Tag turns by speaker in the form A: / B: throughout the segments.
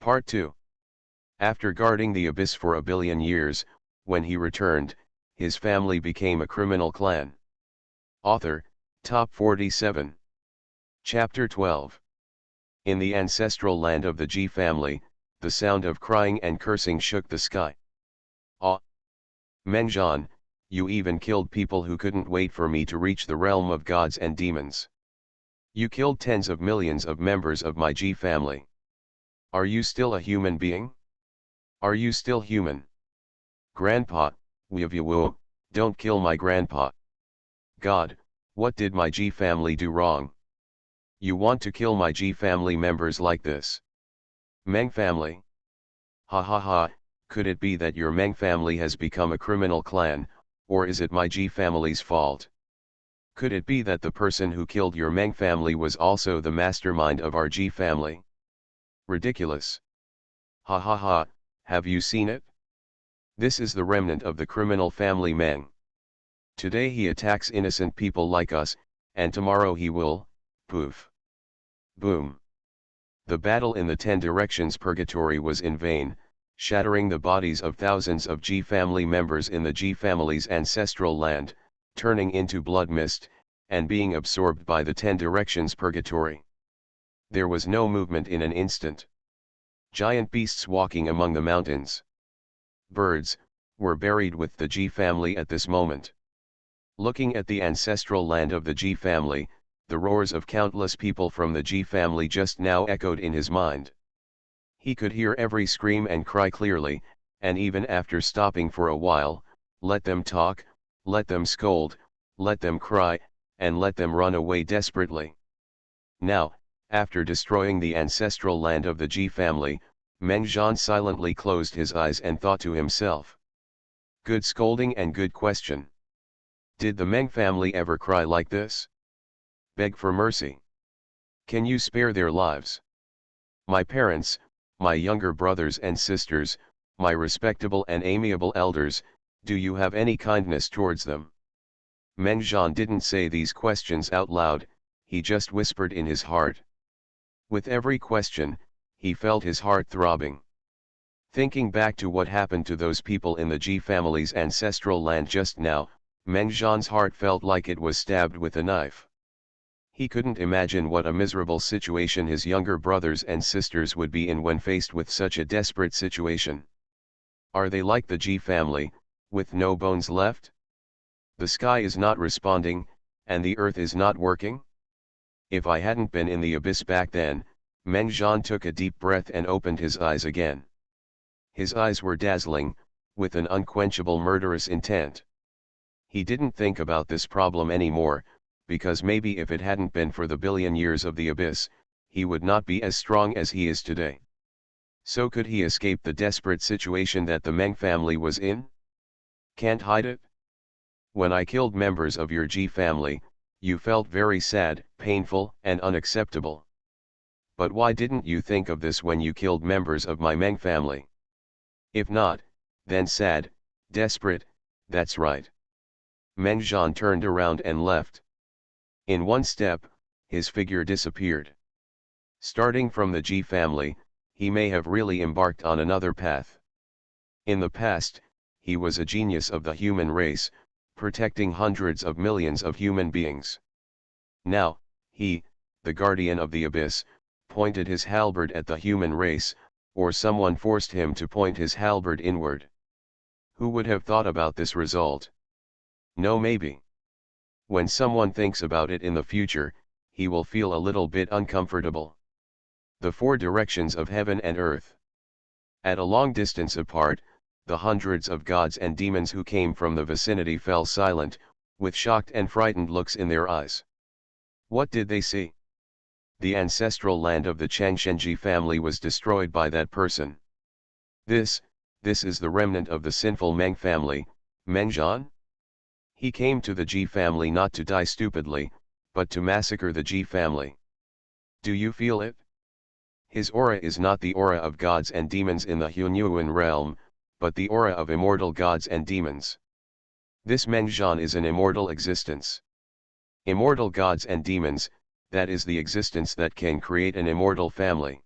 A: Part 2. After guarding the abyss for a billion years, when he returned, his family became a criminal clan. Author, Top 47. Chapter 12. In the ancestral land of the G family, the sound of crying and cursing shook the sky. Ah! Menjan, you even killed people who couldn't wait for me to reach the realm of gods and demons. You killed tens of millions of members of my G family. Are you still a human being? Are you still human? Grandpa, woo, don't kill my grandpa. God, what did my G family do wrong? You want to kill my G family members like this? Meng family? Ha ha ha, could it be that your Meng family has become a criminal clan, or is it my G family's fault? Could it be that the person who killed your Meng family was also the mastermind of our G family? Ridiculous. Ha ha ha, have you seen it? This is the remnant of the criminal family Meng. Today he attacks innocent people like us, and tomorrow he will, poof. Boom. The battle in the 10 directions purgatory was in vain, shattering the bodies of thousands of G family members in the G family's ancestral land, turning into blood mist, and being absorbed by the 10 directions purgatory. There was no movement in an instant. Giant beasts walking among the mountains. Birds, were buried with the G family at this moment. Looking at the ancestral land of the G family, the roars of countless people from the G family just now echoed in his mind. He could hear every scream and cry clearly, and even after stopping for a while, let them talk, let them scold, let them cry, and let them run away desperately. Now, after destroying the ancestral land of the G family, Meng Zhan silently closed his eyes and thought to himself. Good scolding and good question. Did the Meng family ever cry like this? Beg for mercy. Can you spare their lives? My parents, my younger brothers and sisters, my respectable and amiable elders, do you have any kindness towards them? Meng Zhan didn't say these questions out loud, he just whispered in his heart. With every question, he felt his heart throbbing. Thinking back to what happened to those people in the G family's ancestral land just now, Meng Zhan's heart felt like it was stabbed with a knife. He couldn't imagine what a miserable situation his younger brothers and sisters would be in when faced with such a desperate situation. Are they like the G family, with no bones left? The sky is not responding, and the earth is not working? If I hadn't been in the abyss back then, Meng Zhan took a deep breath and opened his eyes again. His eyes were dazzling, with an unquenchable murderous intent. He didn't think about this problem anymore, because maybe if it hadn't been for the billion years of the abyss, he would not be as strong as he is today. So could he escape the desperate situation that the Meng family was in? Can't hide it? When I killed members of your G family, you felt very sad, painful, and unacceptable. But why didn't you think of this when you killed members of my Meng family? If not, then sad, desperate, that's right. Meng Zhan turned around and left. In one step, his figure disappeared. Starting from the G family, he may have really embarked on another path. In the past, he was a genius of the human race, protecting hundreds of millions of human beings. Now, he, the guardian of the abyss, pointed his halberd at the human race, or someone forced him to point his halberd inward. Who would have thought about this result? No, maybe. When someone thinks about it in the future, he will feel a little bit uncomfortable. The 4 directions of heaven and earth. At a long distance apart, the hundreds of gods and demons who came from the vicinity fell silent, with shocked and frightened looks in their eyes. What did they see? The ancestral land of the Changshenji family was destroyed by that person. This is the remnant of the sinful Meng family, Meng Zhan? He came to the G family not to die stupidly, but to massacre the G family. Do you feel it? His aura is not the aura of gods and demons in the Hunyuan realm, but the aura of immortal gods and demons. This Meng Zhan is an immortal existence. Immortal gods and demons, that is the existence that can create an immortal family.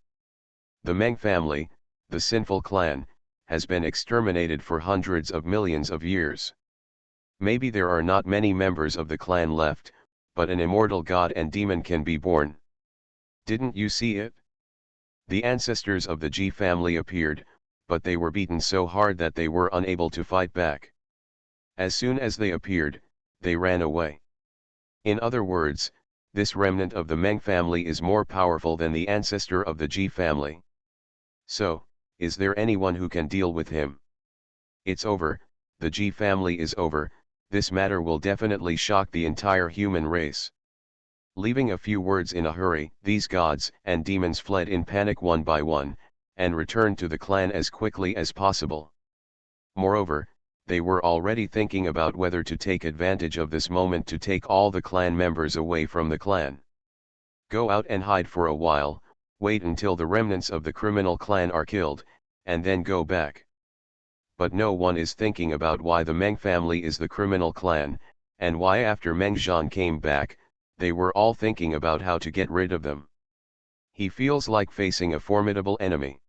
A: The Meng family, the sinful clan, has been exterminated for hundreds of millions of years. Maybe there are not many members of the clan left, but an immortal god and demon can be born. Didn't you see it? The ancestors of the G family appeared, but they were beaten so hard that they were unable to fight back. As soon as they appeared, they ran away. In other words, this remnant of the Meng family is more powerful than the ancestor of the G family. So, is there anyone who can deal with him? It's over, the G family is over. This matter will definitely shock the entire human race. Leaving a few words in a hurry, these gods and demons fled in panic one by one, and returned to the clan as quickly as possible. Moreover, they were already thinking about whether to take advantage of this moment to take all the clan members away from the clan. Go out and hide for a while, wait until the remnants of the criminal clan are killed, and then go back. But no one is thinking about why the Meng family is the criminal clan, and why after Meng Zhan came back, they were all thinking about how to get rid of them. He feels like facing a formidable enemy.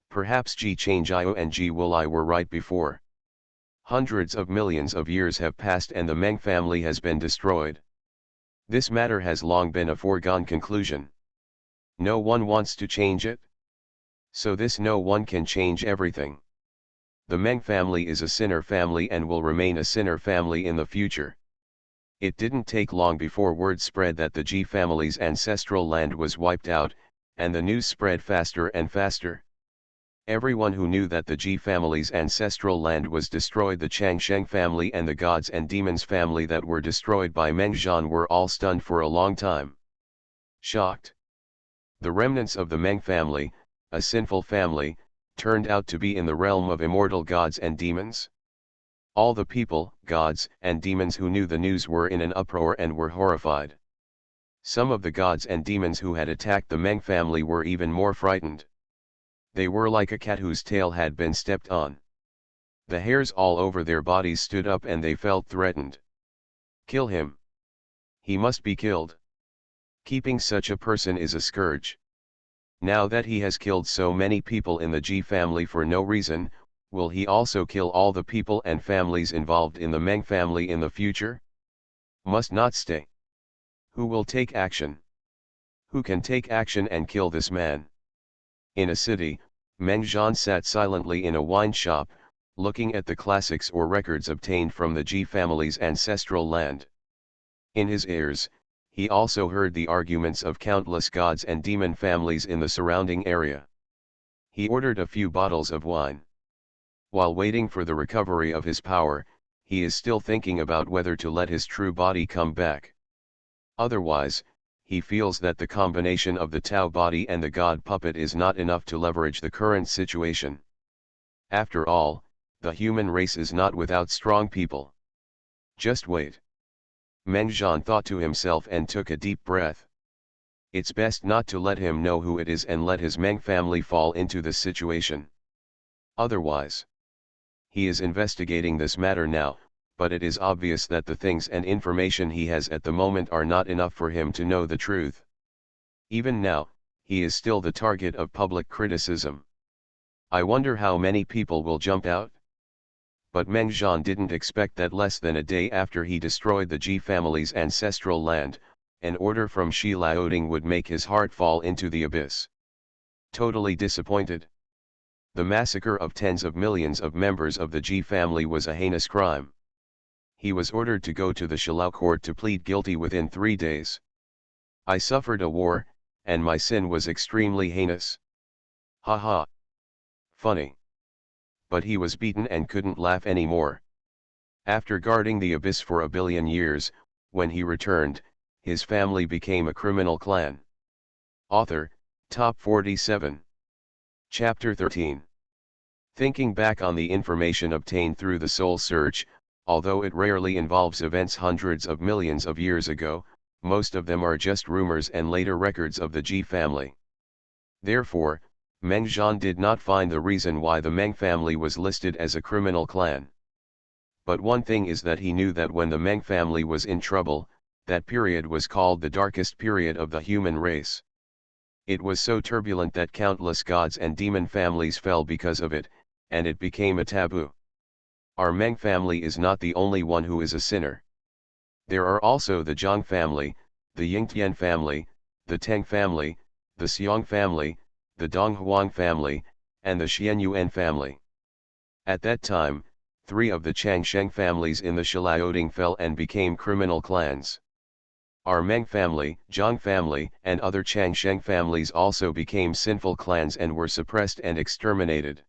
A: Perhaps Ji Changio and Ji Wulai were right before. Hundreds of millions of years have passed and the Meng family has been destroyed. This matter has long been a foregone conclusion. No one wants to change it. So this no one can change everything. The Meng family is a sinner family and will remain a sinner family in the future. It didn't take long before word spread that the Ji family's ancestral land was wiped out, and the news spread faster and faster. Everyone who knew that the Ji family's ancestral land was destroyed, the Changsheng family and the gods and demons family that were destroyed by Meng Zhan, were all stunned for a long time. Shocked. The remnants of the Meng family, a sinful family, turned out to be in the realm of immortal gods and demons. All the people, gods, and demons who knew the news were in an uproar and were horrified. Some of the gods and demons who had attacked the Meng family were even more frightened. They were like a cat whose tail had been stepped on. The hairs all over their bodies stood up and they felt threatened. Kill him. He must be killed. Keeping such a person is a scourge. Now that he has killed so many people in the Ji family for no reason, will he also kill all the people and families involved in the Meng family in the future? Must not stay. Who will take action? Who can take action and kill this man? In a city, Meng Zhan sat silently in a wine shop, looking at the classics or records obtained from the Ji family's ancestral land. In his ears, he also heard the arguments of countless gods and demon families in the surrounding area. He ordered a few bottles of wine. While waiting for the recovery of his power, he is still thinking about whether to let his true body come back. Otherwise, he feels that the combination of the Tao body and the god puppet is not enough to leverage the current situation. After all, the human race is not without strong people. Just wait. Meng Zhan thought to himself and took a deep breath. It's best not to let him know who it is and let his Meng family fall into this situation. Otherwise, he is investigating this matter now, but it is obvious that the things and information he has at the moment are not enough for him to know the truth. Even now, he is still the target of public criticism. I wonder how many people will jump out? But Meng Zhan didn't expect that less than a day after he destroyed the Ji family's ancestral land, an order from Shi Laoding would make his heart fall into the abyss. Totally disappointed. The massacre of tens of millions of members of the Ji family was a heinous crime. He was ordered to go to the Shilao court to plead guilty within 3 days. I suffered a war, and my sin was extremely heinous. Ha ha. Funny. But he was beaten and couldn't laugh anymore. After guarding the abyss for 1 billion years, when he returned, his family became a criminal clan. Author, Top 47. Chapter 13. Thinking back on the information obtained through the soul search, although it rarely involves events hundreds of millions of years ago, most of them are just rumors and later records of the Ji family. Therefore, Meng Zhan did not find the reason why the Meng family was listed as a criminal clan. But one thing is that he knew that when the Meng family was in trouble, that period was called the darkest period of the human race. It was so turbulent that countless gods and demon families fell because of it, and it became a taboo. Our Meng family is not the only one who is a sinner. There are also the Zhang family, the Yingtian family, the Teng family, the Xiong family, the Donghuang family, and the Xianyuan family. At that time, 3 of the Changsheng families in the Shiliaoding fell and became criminal clans. Our Meng family, Zhang family, and other Changsheng families also became sinful clans and were suppressed and exterminated.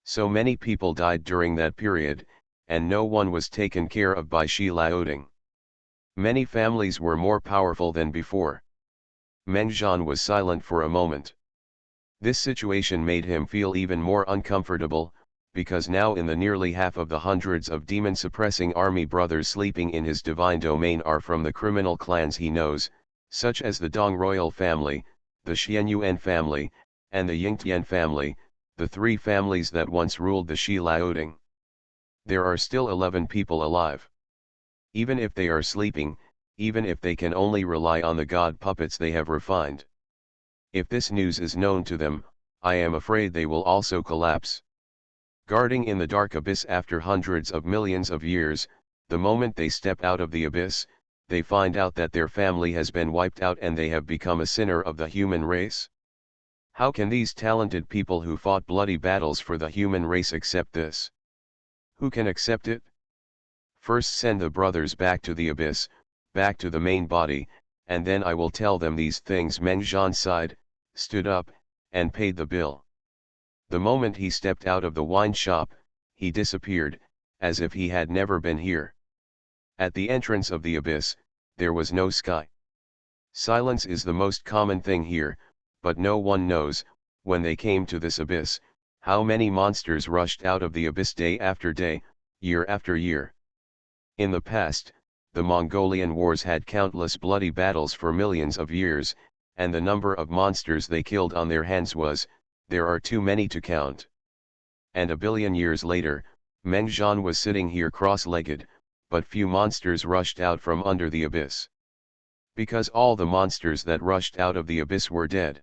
A: So many people died during that period, and no one was taken care of by Shiliaoding. Many families were more powerful than before. Meng Zhan was silent for a moment. This situation made him feel even more uncomfortable, because now in the nearly half of the hundreds of demon-suppressing army brothers sleeping in his divine domain are from the criminal clans he knows, such as the Dong royal family, the Xianyuan family, and the Yingtian family, the 3 families that once ruled the Shiliaoding. There are still 11 people alive. Even if they are sleeping, even if they can only rely on the god puppets they have refined. If this news is known to them, I am afraid they will also collapse. Guarding in the dark abyss after hundreds of millions of years, the moment they step out of the abyss, they find out that their family has been wiped out and they have become a sinner of the human race. How can these talented people who fought bloody battles for the human race accept this? Who can accept it? First send the brothers back to the abyss, back to the main body, and then I will tell them these things. Meng Zhan sighed, stood up, and paid the bill. The moment he stepped out of the wine shop, he disappeared, as if he had never been here. At the entrance of the abyss, there was no sky. Silence is the most common thing here, but no one knows, when they came to this abyss, how many monsters rushed out of the abyss day after day, year after year. In the past, the Mongolian wars had countless bloody battles for millions of years, and the number of monsters they killed on their hands was, there are too many to count. And a billion years later, Meng Zhan was sitting here cross-legged, but few monsters rushed out from under the abyss. Because all the monsters that rushed out of the abyss were dead.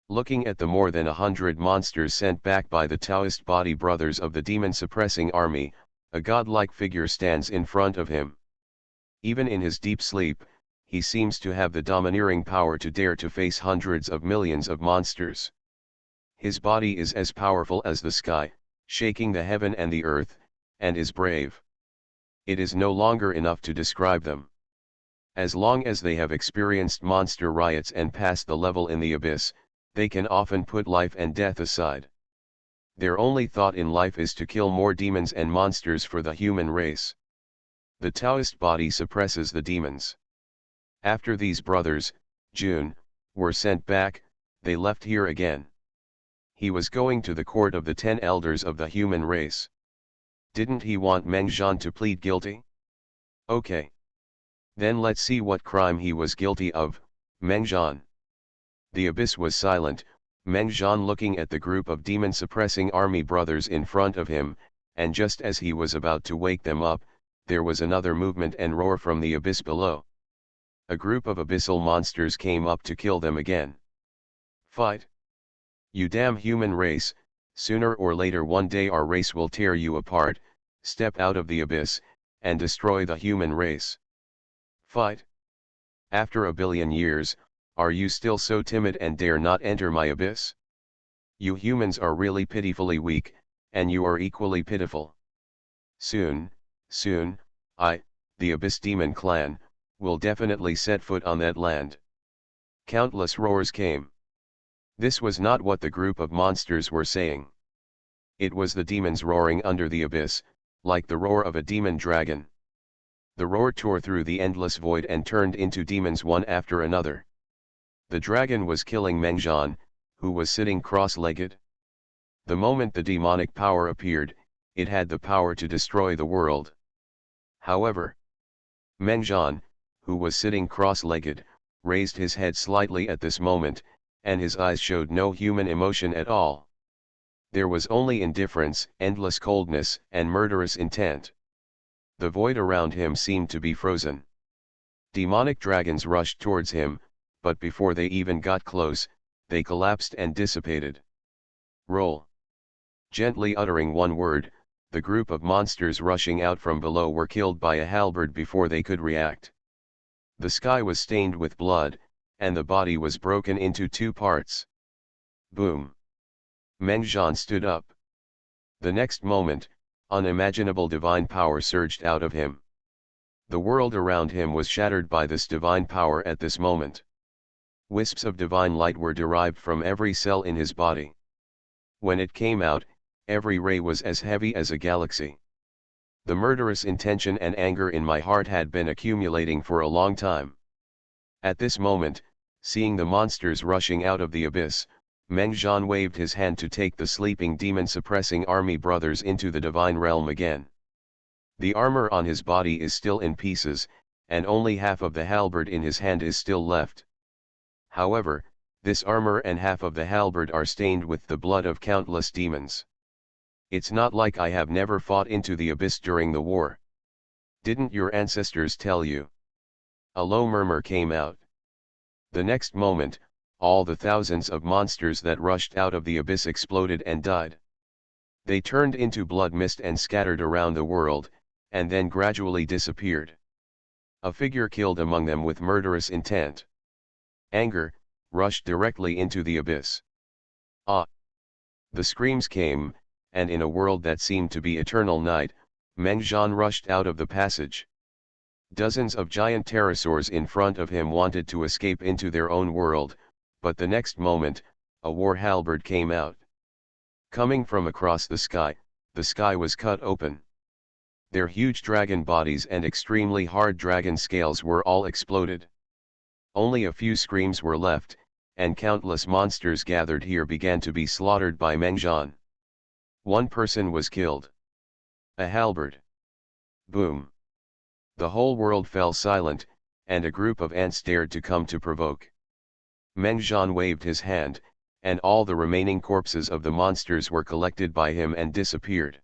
A: Looking at the more than 100 monsters sent back by the Taoist body brothers of the demon-suppressing army, a godlike figure stands in front of him. Even in his deep sleep, he seems to have the domineering power to dare to face hundreds of millions of monsters. His body is as powerful as the sky, shaking the heaven and the earth, and is brave. It is no longer enough to describe them. As long as they have experienced monster riots and passed the level in the abyss, they can often put life and death aside. Their only thought in life is to kill more demons and monsters for the human race. The Taoist body suppresses the demons. After these brothers, Jun, were sent back, they left here again. He was going to the court of the 10 elders of the human race. Didn't he want Meng Zhan to plead guilty? Okay. Then let's see what crime he was guilty of, Meng Zhan. The abyss was silent, Meng Zhan looking at the group of demon-suppressing army brothers in front of him, and just as he was about to wake them up, there was another movement and roar from the abyss below. A group of abyssal monsters came up to kill them again. Fight! You damn human race, sooner or later one day our race will tear you apart, step out of the abyss, and destroy the human race. Fight! After a billion years, are you still so timid and dare not enter my abyss? You humans are really pitifully weak, and you are equally pitiful. Soon, the Abyss Demon clan, will definitely set foot on that land. Countless roars came. This was not what the group of monsters were saying. It was the demons roaring under the abyss, like the roar of a demon dragon. The roar tore through the endless void and turned into demons one after another. The dragon was killing Meng Zhan, who was sitting cross-legged. The moment the demonic power appeared, it had the power to destroy the world. However, Meng Zhan, who was sitting cross-legged, raised his head slightly at this moment, and his eyes showed no human emotion at all. There was only indifference, endless coldness, and murderous intent. The void around him seemed to be frozen. Demonic dragons rushed towards him, but before they even got close, they collapsed and dissipated. Roll. Gently uttering one word, the group of monsters rushing out from below were killed by a halberd before they could react. The sky was stained with blood, and the body was broken into two parts. Boom. Meng-Zhan stood up. The next moment, unimaginable divine power surged out of him. The world around him was shattered by this divine power at this moment. Wisps of divine light were derived from every cell in his body. When it came out, every ray was as heavy as a galaxy. The murderous intention and anger in my heart had been accumulating for a long time. At this moment, seeing the monsters rushing out of the abyss, Meng-Zhan waved his hand to take the sleeping demon-suppressing army brothers into the divine realm again. The armor on his body is still in pieces, and only half of the halberd in his hand is still left. However, this armor and half of the halberd are stained with the blood of countless demons. It's not like I have never fought into the abyss during the war. Didn't your ancestors tell you? A low murmur came out. The next moment, all the thousands of monsters that rushed out of the abyss exploded and died. They turned into blood mist and scattered around the world, and then gradually disappeared. A figure killed among them with murderous intent. Anger, rushed directly into the abyss. Ah! The screams came, and in a world that seemed to be eternal night, Meng-Zhan rushed out of the passage. Dozens of giant pterosaurs in front of him wanted to escape into their own world, but the next moment, a war halberd came out. Coming from across the sky was cut open. Their huge dragon bodies and extremely hard dragon scales were all exploded. Only a few screams were left, and countless monsters gathered here began to be slaughtered by Meng-Zhan. One person was killed. A halberd. Boom. The whole world fell silent, and a group of ants dared to come to provoke. Meng-Zhan waved his hand, and all the remaining corpses of the monsters were collected by him and disappeared.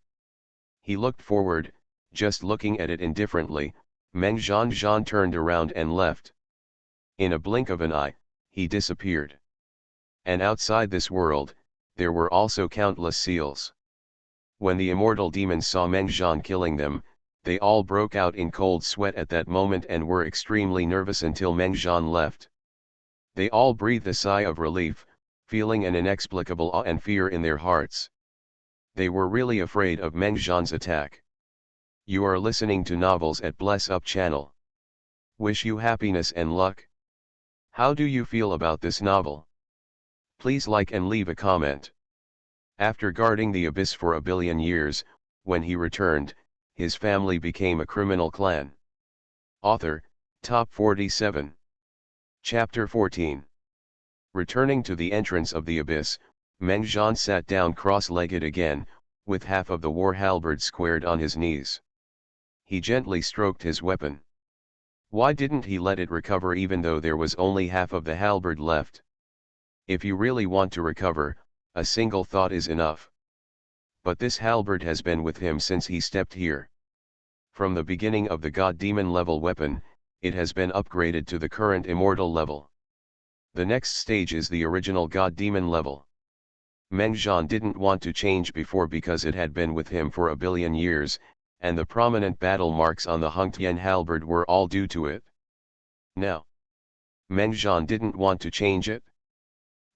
A: He looked forward, just looking at it indifferently. Meng-Zhan turned around and left. In a blink of an eye, he disappeared. And outside this world, there were also countless seals. When the immortal demons saw Meng-Zhan killing them, they all broke out in cold sweat at that moment and were extremely nervous until Meng-Zhan left. They all breathed a sigh of relief, feeling an inexplicable awe and fear in their hearts. They were really afraid of Meng-Zhan's attack. You are listening to Novels at Bless Up channel. Wish you happiness and luck. How do you feel about this novel? Please like and leave a comment. After guarding the abyss for 1,000,000,000 years, when he returned, his family became a criminal clan. Author, Top 47. Chapter 14. Returning to the entrance of the abyss, Meng-Zhan sat down cross-legged again, with half of the war halberd squared on his knees. He gently stroked his weapon. Why didn't he let it recover even though there was only half of the halberd left? If you really want to recover, a single thought is enough. But this halberd has been with him since he stepped here. From the beginning of the god-demon level weapon, it has been upgraded to the current immortal level. The next stage is the original god-demon level. Meng-Zhan didn't want to change before because it had been with him for 1,000,000,000 years, and the prominent battle marks on the Hungtian halberd were all due to it. Now, Meng-Zhan didn't want to change it.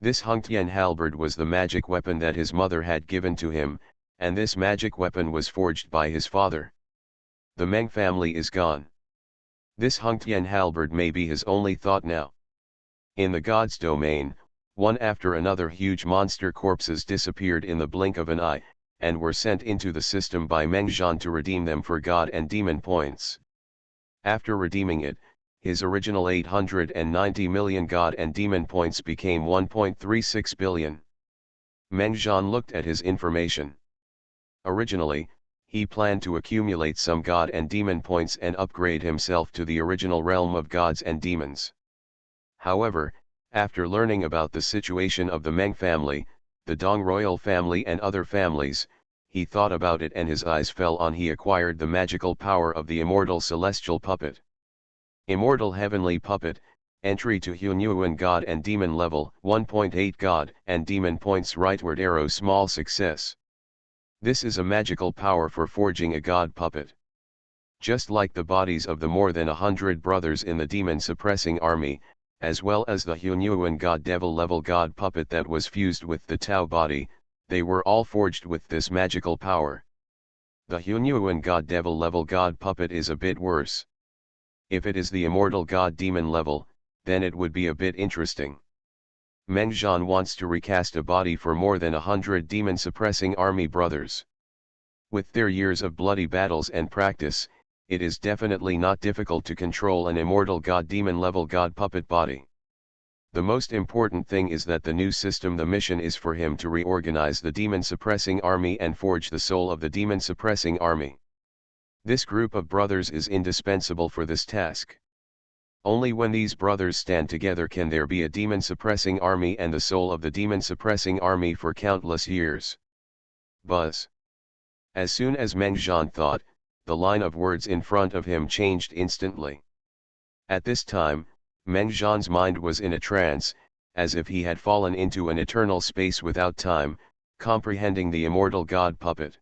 A: This Hungtian halberd was the magic weapon that his mother had given to him, and this magic weapon was forged by his father. The Meng family is gone. This Hungtian halberd may be his only thought now. In the god's domain, one after another huge monster corpses disappeared in the blink of an eye, and were sent into the system by Meng-Zhan to redeem them for god and demon points. After redeeming it, his original 890 million god and demon points became 1.36 billion. Meng-Zhan looked at his information. Originally, he planned to accumulate some god and demon points and upgrade himself to the original realm of gods and demons. However, after learning about the situation of the Meng family, the Dong royal family and other families, he thought about it and his eyes fell on he acquired the magical power of the immortal celestial puppet. Immortal heavenly puppet, Entry to Hunyuan God and Demon level 1.8 God and Demon points rightward arrow small success. This is a magical power for forging a god puppet. Just like the bodies of the more than 100 brothers in the demon suppressing army, as well as the Hunyuan God Devil level god puppet that was fused with the Tao body, they were all forged with this magical power. The Hunyuan God Devil level god puppet is a bit worse. If it is the immortal god demon level, then it would be a bit interesting. Meng Zhan wants to recast a body for more than 100 demon suppressing army brothers. With their years of bloody battles and practice, it is definitely not difficult to control an immortal god demon level god puppet body. The most important thing is that the new system, the mission is for him to reorganize the demon suppressing army and forge the soul of the demon suppressing army. This group of brothers is indispensable for this task. Only when these brothers stand together can there be a demon suppressing army and the soul of the demon suppressing army for countless years. Buzz. As soon as Meng Zhan thought, the line of words in front of him changed instantly. At this time, Meng Zhan's mind was in a trance, as if he had fallen into an eternal space without time, comprehending the immortal god puppet.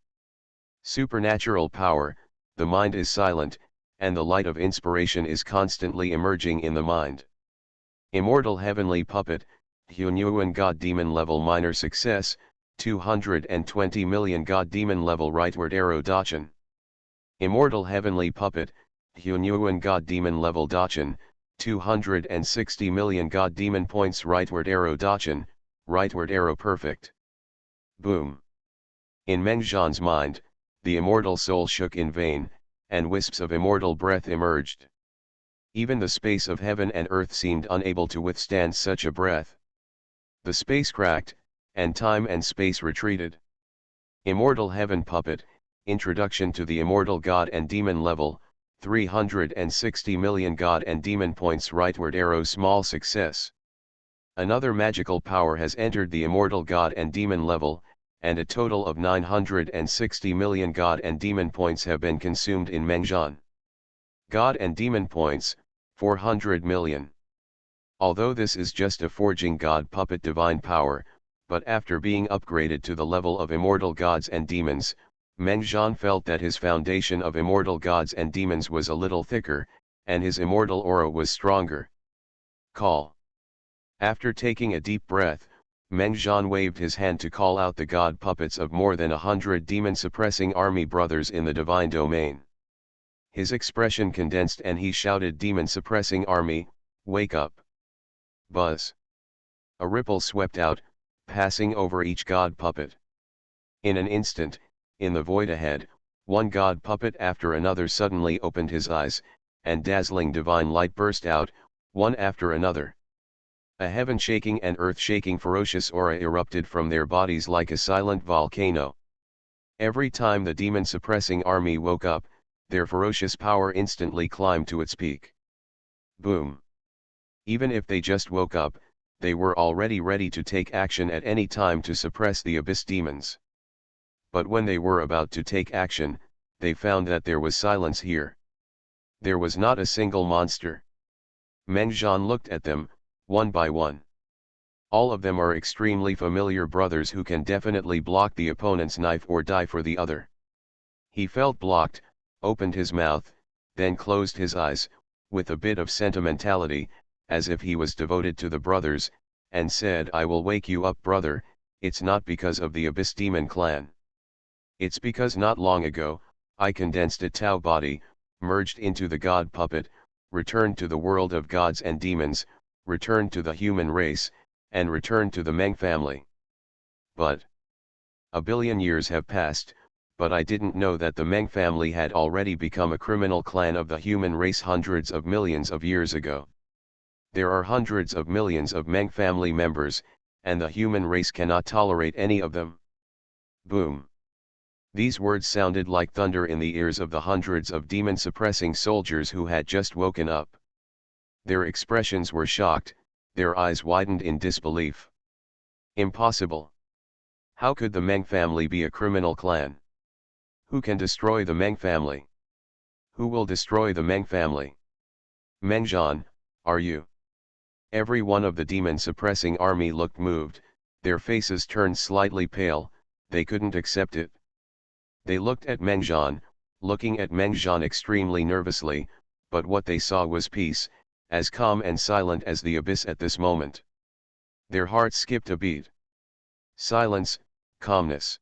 A: Supernatural power, the mind is silent, and the light of inspiration is constantly emerging in the mind. Immortal heavenly puppet, Hunyuan God Demon level minor success, 220 million God Demon level rightward arrow Dachan. Immortal heavenly puppet, Hunyuan God Demon level Dachan, 260 million God Demon points rightward arrow Dachan, rightward arrow perfect. Boom. In Meng Zhan's mind, the immortal soul shook in vain, and wisps of immortal breath emerged. Even the space of heaven and earth seemed unable to withstand such a breath. The space cracked, and time and space retreated. Immortal heaven puppet, introduction to the immortal god and demon level, 360 million god and demon points rightward arrow small success. Another magical power has entered the immortal god and demon level, and a total of 960 million god and demon points have been consumed in Meng Zhan. God and demon points, 400 million. Although this is just a forging god puppet divine power, but after being upgraded to the level of immortal gods and demons, Meng Zhan felt that his foundation of immortal gods and demons was a little thicker, and his immortal aura was stronger. Call. After taking a deep breath, Meng Zhan waved his hand to call out the god puppets of more than 100 demon-suppressing army brothers in the divine domain. His expression condensed and he shouted, "Demon-suppressing army, wake up!" Buzz. A ripple swept out, passing over each god puppet. In an instant, in the void ahead, one god puppet after another suddenly opened his eyes, and dazzling divine light burst out, one after another. A heaven-shaking and earth-shaking ferocious aura erupted from their bodies like a silent volcano. Every time the demon-suppressing army woke up, their ferocious power instantly climbed to its peak. Boom. Even if they just woke up, they were already ready to take action at any time to suppress the abyss demons. But when they were about to take action, they found that there was silence here. There was not a single monster. Meng Zhan looked at them, one by one. All of them are extremely familiar brothers who can definitely block the opponent's knife or die for the other. He felt blocked, opened his mouth, then closed his eyes, with a bit of sentimentality, as if he was devoted to the brothers, and said, "I will wake you up, brother, it's not because of the Abyss Demon clan. It's because not long ago, I condensed a Tao body, merged into the god puppet, returned to the world of gods and demons, returned to the human race, and returned to the Meng family. But a billion years have passed, but I didn't know that the Meng family had already become a criminal clan of the human race hundreds of millions of years ago. There are hundreds of millions of Meng family members, and the human race cannot tolerate any of them." Boom. These words sounded like thunder in the ears of the hundreds of demon-suppressing soldiers who had just woken up. Their expressions were shocked, their eyes widened in disbelief. Impossible. How could the Meng family be a criminal clan? Who can destroy the Meng family? Who will destroy the Meng family? Meng Zhan, are you Every one of the demon-suppressing army looked moved, their faces turned slightly pale, they couldn't accept it. They looked at Mengjian, looking at Mengjian extremely nervously, but what they saw was peace, as calm and silent as the abyss at this moment. Their hearts skipped a beat. Silence, calmness.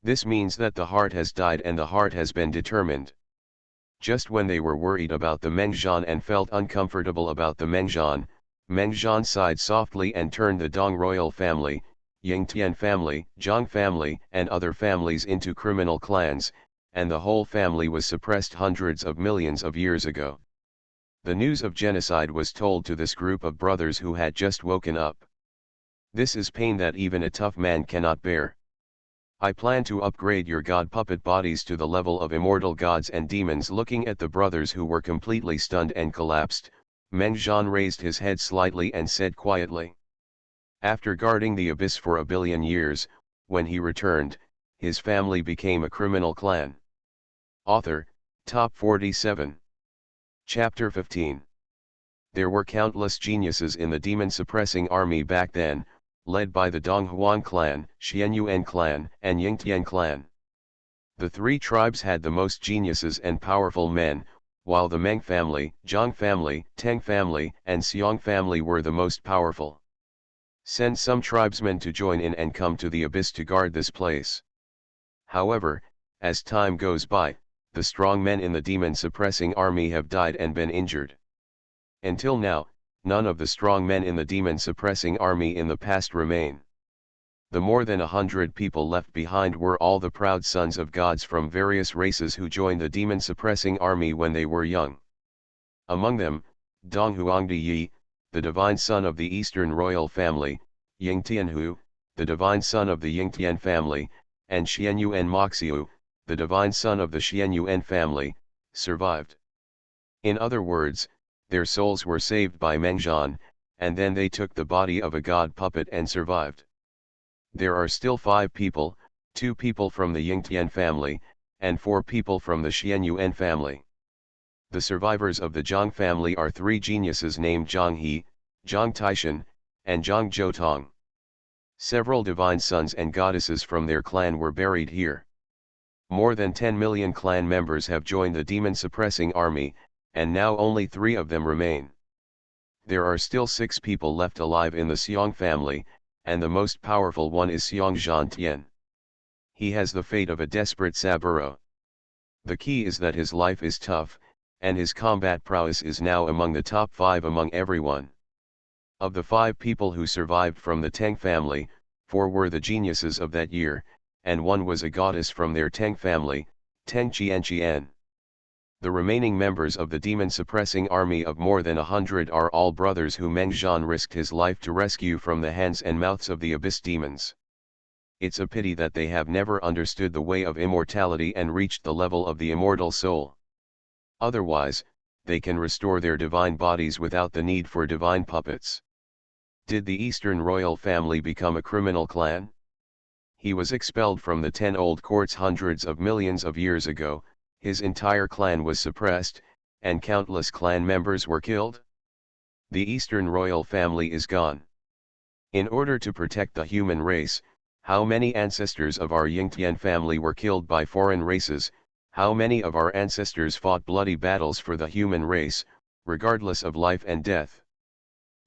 A: This means that the heart has died and the heart has been determined. Just when they were worried about the Mengjian and felt uncomfortable about the Mengjian sighed softly and turned the Dong royal family, Yingtian family, Zhang family, and other families into criminal clans, and the whole family was suppressed hundreds of millions of years ago. The news of genocide was told to this group of brothers who had just woken up. This is pain that even a tough man cannot bear. I plan to upgrade your god puppet bodies to the level of immortal gods and demons. Looking at the brothers who were completely stunned and collapsed, Mengjian raised his head slightly and said quietly. After guarding the abyss for a billion years, when he returned, his family became a criminal clan. Author, Top 47. Chapter 15. There were countless geniuses in the demon-suppressing army back then, led by the Donghuan clan, Xianyuan clan, and Yingtian clan. The three tribes had the most geniuses and powerful men, while the Meng family, Zhang family, Teng family, and Xiong family were the most powerful. Send some tribesmen to join in and come to the abyss to guard this place. However, as time goes by, the strong men in the demon-suppressing army have died and been injured. Until now, none of the strong men in the demon-suppressing army in the past remain. The more than 100 people left behind were all the proud sons of gods from various races who joined the demon-suppressing army when they were young. Among them, Dong Huangdi Yi, the divine son of the Eastern royal family, Ying Tianhu, the divine son of the Yingtian family, and Xianyuan Moxiu, the divine son of the Xianyuan family, survived. In other words, their souls were saved by Mengjian, and then they took the body of a god puppet and survived. There are still 5 people, 2 people from the Yingtian family, and 4 people from the Xianyuan family. The survivors of the Zhang family are 3 geniuses named Zhang He, Zhang Taishan, and Zhang Zhoutong. Several divine sons and goddesses from their clan were buried here. More than 10 million clan members have joined the demon-suppressing army, and now only 3 of them remain. There are still 6 people left alive in the Xiong family, and the most powerful one is Xiong Zhantian. He has the fate of a desperate Saburo. The key is that his life is tough, and his combat prowess is now among the top 5 among everyone. Of the 5 people who survived from the Teng family, 4 were the geniuses of that year, and 1 was a goddess from their Teng family, Teng Qianqian. The remaining members of the demon-suppressing army of more than 100 are all brothers who Mengjian risked his life to rescue from the hands and mouths of the abyss demons. It's a pity that they have never understood the way of immortality and reached the level of the immortal soul. Otherwise, they can restore their divine bodies without the need for divine puppets. Did the Eastern royal family become a criminal clan? He was expelled from the 10 old courts hundreds of millions of years ago. His entire clan was suppressed, and countless clan members were killed. The Eastern royal family is gone. In order to protect the human race, how many ancestors of our Yingtian family were killed by foreign races, how many of our ancestors fought bloody battles for the human race, regardless of life and death.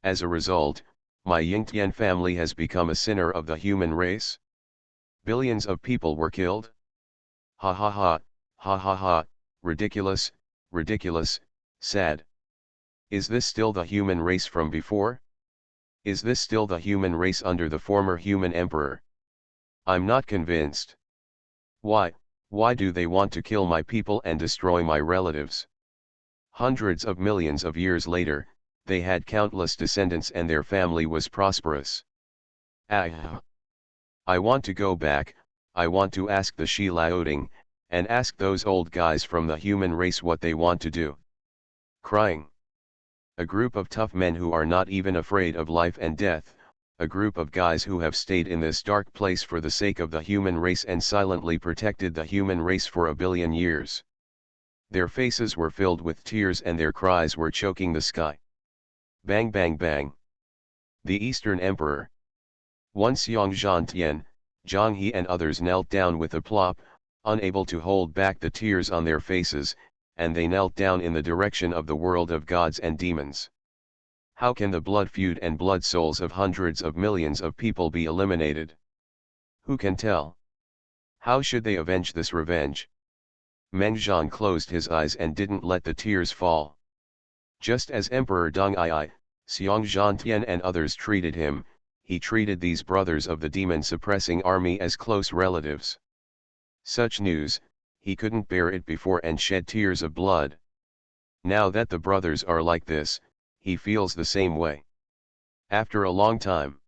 A: As a result, my Yingtian family has become a sinner of the human race. Billions of people were killed. Ha ha ha. Ha ha ha, ridiculous, ridiculous, sad. Is this still the human race from before? Is this still the human race under the former human emperor? I'm not convinced. Why do they want to kill my people and destroy my relatives? Hundreds of millions of years later, they had countless descendants and their family was prosperous. Ah! I want to go back, I want to ask the Shi Laoding, and ask those old guys from the human race what they want to do. Crying. A group of tough men who are not even afraid of life and death, a group of guys who have stayed in this dark place for the sake of the human race and silently protected the human race for a billion years. Their faces were filled with tears and their cries were choking the sky. Bang bang bang. The Eastern Emperor. One Xiong Zhantian, Zhang He and others knelt down with a plop, unable to hold back the tears on their faces, and they knelt down in the direction of the world of gods and demons. How can the blood feud and blood souls of hundreds of millions of people be eliminated? Who can tell? How should they avenge this revenge? Meng Zhan closed his eyes and didn't let the tears fall. Just as Emperor Deng Ai, Xiong Zhantian and others treated him, he treated these brothers of the demon-suppressing army as close relatives. Such news, he couldn't bear it before and shed tears of blood. Now that the brothers are like this, he feels the same way. After a long time,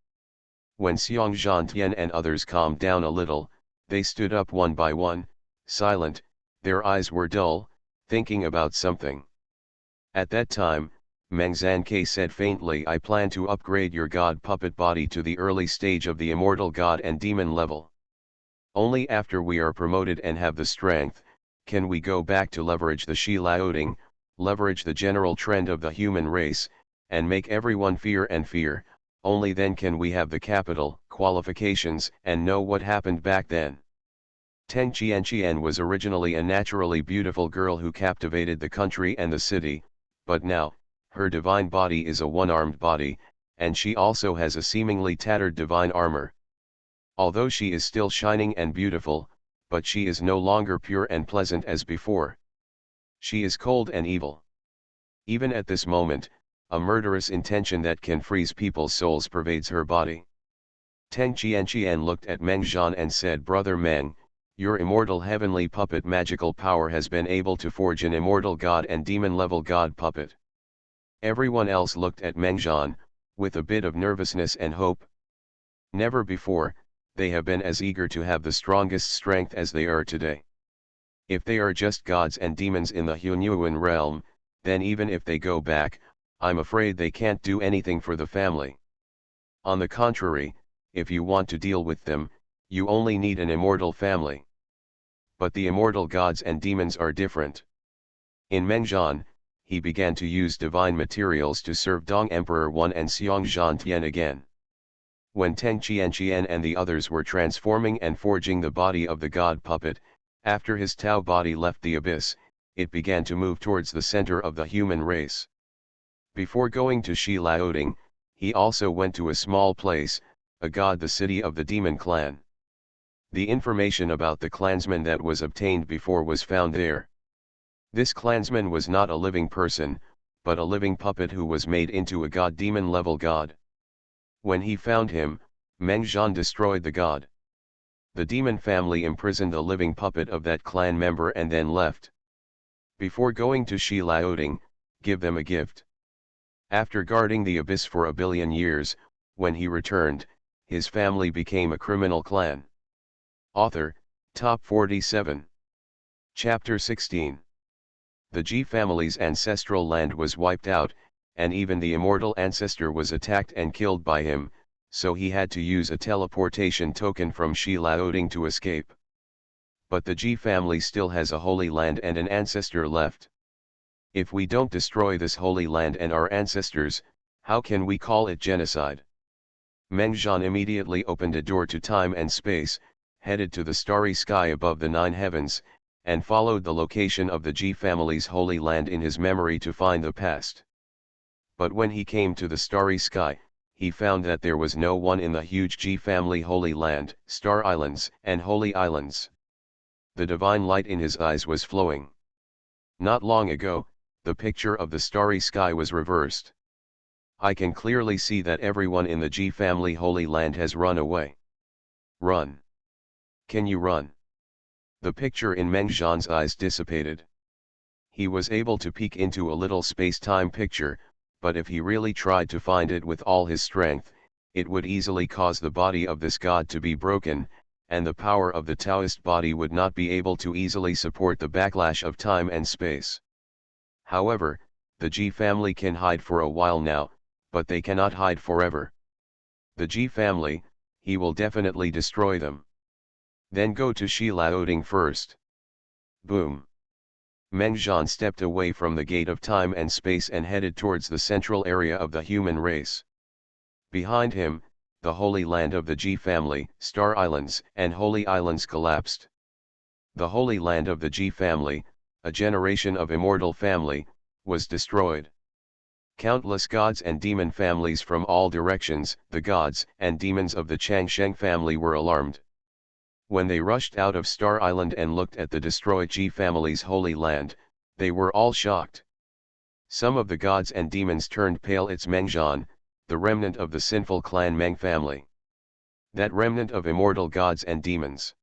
A: when Xiong Zhantian and others calmed down a little, they stood up one by one, silent, their eyes were dull, thinking about something. At that time, Meng Zanke said faintly, I plan to upgrade your god puppet body to the early stage of the immortal god and demon level. Only after we are promoted and have the strength, can we go back to leverage the Shi Laoding, leverage the general trend of the human race, and make everyone fear and fear. Only then can we have the capital, qualifications, and know what happened back then. Teng Qianqian was originally a naturally beautiful girl who captivated the country and the city, but now, her divine body is a one-armed body, and she also has a seemingly tattered divine armor. Although she is still shining and beautiful, but she is no longer pure and pleasant as before. She is cold and evil. Even at this moment, a murderous intention that can freeze people's souls pervades her body. Teng Qianqian looked at Meng Zhan and said, Brother Meng, your immortal heavenly puppet magical power has been able to forge an immortal god and demon level god puppet. Everyone else looked at Meng Zhan, with a bit of nervousness and hope. Never before, they have been as eager to have the strongest strength as they are today. If they are just gods and demons in the Hunyuan realm, then even if they go back, I'm afraid they can't do anything for the family. On the contrary, if you want to deal with them, you only need an immortal family. But the immortal gods and demons are different. In Meng Zhan, he began to use divine materials to serve Dong Emperor 1 and Xiong Zhantian again. When Teng Qianqian and the others were transforming and forging the body of the god puppet, after his Tao body left the abyss, it began to move towards the center of the human race. Before going to Shi Laoding, he also went to a small place, Agad, the city of the demon clan. The information about the clansman that was obtained before was found there. This clansman was not a living person, but a living puppet who was made into a god demon level god. When he found him, Meng Zhan destroyed the god. The demon family imprisoned the living puppet of that clan member and then left. Before going to Shi Laoding, give them a gift. After guarding the abyss for 1 billion years, when he returned, his family became a criminal clan. Author, Top 47. Chapter 16. The Ji family's ancestral land was wiped out, and even the immortal ancestor was attacked and killed by him, so he had to use a teleportation token from Shi Laoding to escape. But the Ji family still has a holy land and an ancestor left. If we don't destroy this holy land and our ancestors, how can we call it genocide? Meng Zhan immediately opened a door to time and space, headed to the starry sky above the 9 heavens, and followed the location of the Ji family's holy land in his memory to find the past. But when he came to the starry sky, he found that there was no one in the huge Ji family holy land, star islands, and holy islands. The divine light in his eyes was flowing. Not long ago, the picture of the starry sky was reversed. I can clearly see that everyone in the Ji family holy land has run away. Run. Can you run? The picture in Meng Zhan's eyes dissipated. He was able to peek into a little space-time picture, but if he really tried to find it with all his strength, it would easily cause the body of this god to be broken, and the power of the Taoist body would not be able to easily support the backlash of time and space. However, the Ji family can hide for a while now, but they cannot hide forever. The Ji family, he will definitely destroy them. Then go to Shi Laoding first. Boom. Mengjian stepped away from the gate of time and space and headed towards the central area of the human race. Behind him, the holy land of the Ji family, Star Islands and Holy Islands collapsed. The holy land of the Ji family, a generation of immortal family, was destroyed. Countless gods and demon families from all directions, the gods and demons of the Changsheng family were alarmed. When they rushed out of Star Island and looked at the destroyed Ji family's holy land, they were all shocked. Some of the gods and demons turned pale. It's Mengjian, the remnant of the sinful clan Meng family. That remnant of immortal gods and demons.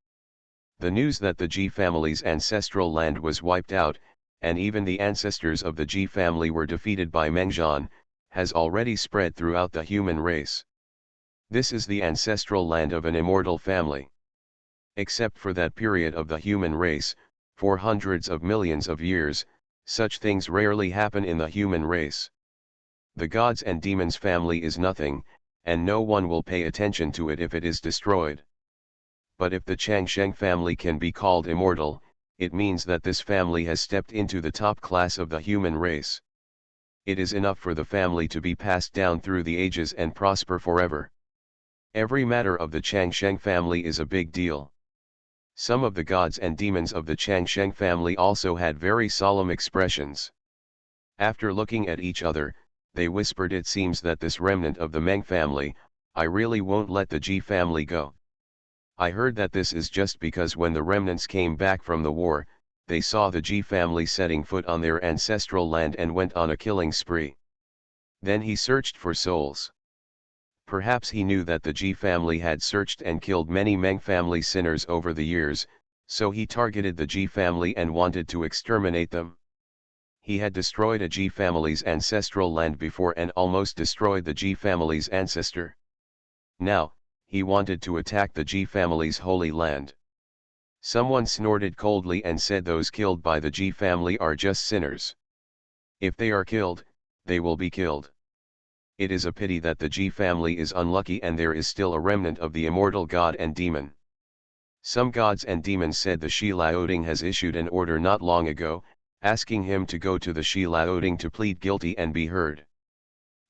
A: The news that the Ji family's ancestral land was wiped out, and even the ancestors of the Ji family were defeated by Mengjian, has already spread throughout the human race. This is the ancestral land of an immortal family. Except for that period of the human race, for hundreds of millions of years, such things rarely happen in the human race. The gods and demons family is nothing, and no one will pay attention to it if it is destroyed. But if the Changsheng family can be called immortal, it means that this family has stepped into the top class of the human race. It is enough for the family to be passed down through the ages and prosper forever. Every matter of the Changsheng family is a big deal. Some of the gods and demons of the Changsheng family also had very solemn expressions. After looking at each other, they whispered, "It seems that this remnant of the Meng family, I really won't let the Ji family go. I heard that this is just because when the remnants came back from the war, they saw the Ji family setting foot on their ancestral land and went on a killing spree. Then he searched for souls. Perhaps he knew that the Ji family had searched and killed many Meng family sinners over the years, so he targeted the Ji family and wanted to exterminate them. He had destroyed a Ji family's ancestral land before and almost destroyed the Ji family's ancestor. Now, he wanted to attack the Ji family's holy land." Someone snorted coldly and said, "Those killed by the Ji family are just sinners. If they are killed, they will be killed. It is a pity that the Ji family is unlucky and there is still a remnant of the immortal god and demon." Some gods and demons said the Shi Laoding has issued an order not long ago, asking him to go to the Shi Laoding to plead guilty and be heard.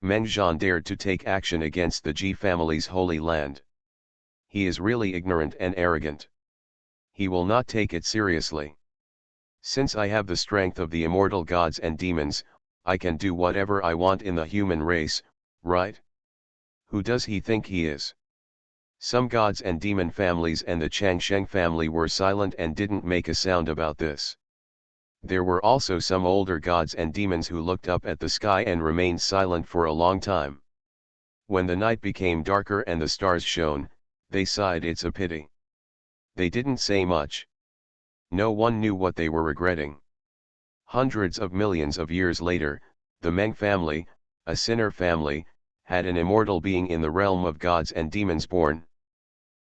A: Mengjian dared to take action against the Ji family's holy land. He is really ignorant and arrogant. He will not take it seriously. Since I have the strength of the immortal gods and demons, I can do whatever I want in the human race, right? Who does he think he is? Some gods and demon families and the Changsheng family were silent and didn't make a sound about this. There were also some older gods and demons who looked up at the sky and remained silent for a long time. When the night became darker and the stars shone, they sighed, "It's a pity." They didn't say much. No one knew what they were regretting. Hundreds of millions of years later, the Meng family, a sinner family, had an immortal being in the realm of gods and demons born.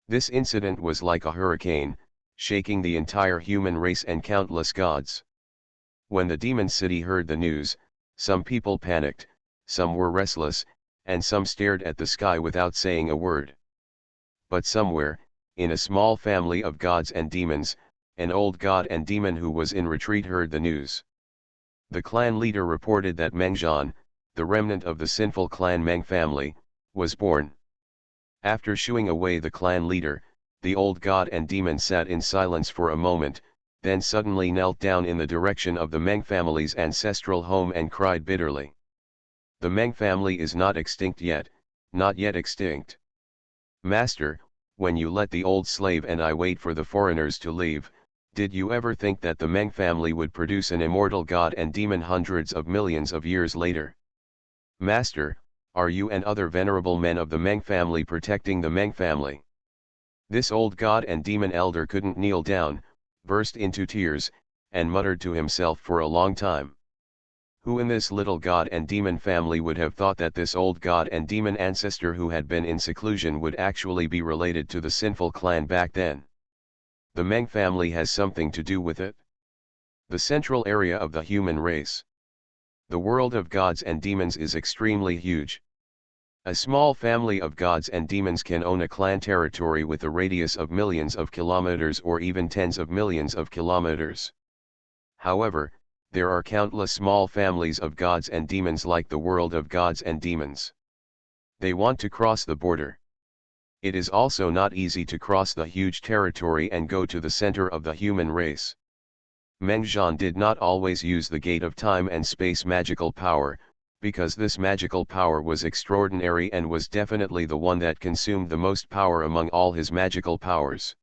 A: This incident was like a hurricane, shaking the entire human race and countless gods. When the demon city heard the news, some people panicked, some were restless, and some stared at the sky without saying a word. But somewhere, in a small family of gods and demons, an old god and demon who was in retreat heard the news. The clan leader reported that Mengjian, the remnant of the sinful clan Meng family, was born. After shooing away the clan leader, the old god and demon sat in silence for a moment, then suddenly knelt down in the direction of the Meng family's ancestral home and cried bitterly. "The Meng family is not extinct yet, not yet extinct. Master, when you let the old slave and I wait for the foreigners to leave, did you ever think that the Meng family would produce an immortal god and demon hundreds of millions of years later? Master, are you and other venerable men of the Meng family protecting the Meng family?" This old god and demon elder couldn't kneel down, burst into tears, and muttered to himself for a long time. Who in this little god and demon family would have thought that this old god and demon ancestor who had been in seclusion would actually be related to the sinful clan back then? The Meng family has something to do with it. The central area of the human race. The world of gods and demons is extremely huge. A small family of gods and demons can own a clan territory with a radius of millions of kilometers or even tens of millions of kilometers. However, there are countless small families of gods and demons like the world of gods and demons. They want to cross the border. It is also not easy to cross the huge territory and go to the center of the human race. Mengjian did not always use the gate of time and space magical power, because this magical power was extraordinary and was definitely the one that consumed the most power among all his magical powers.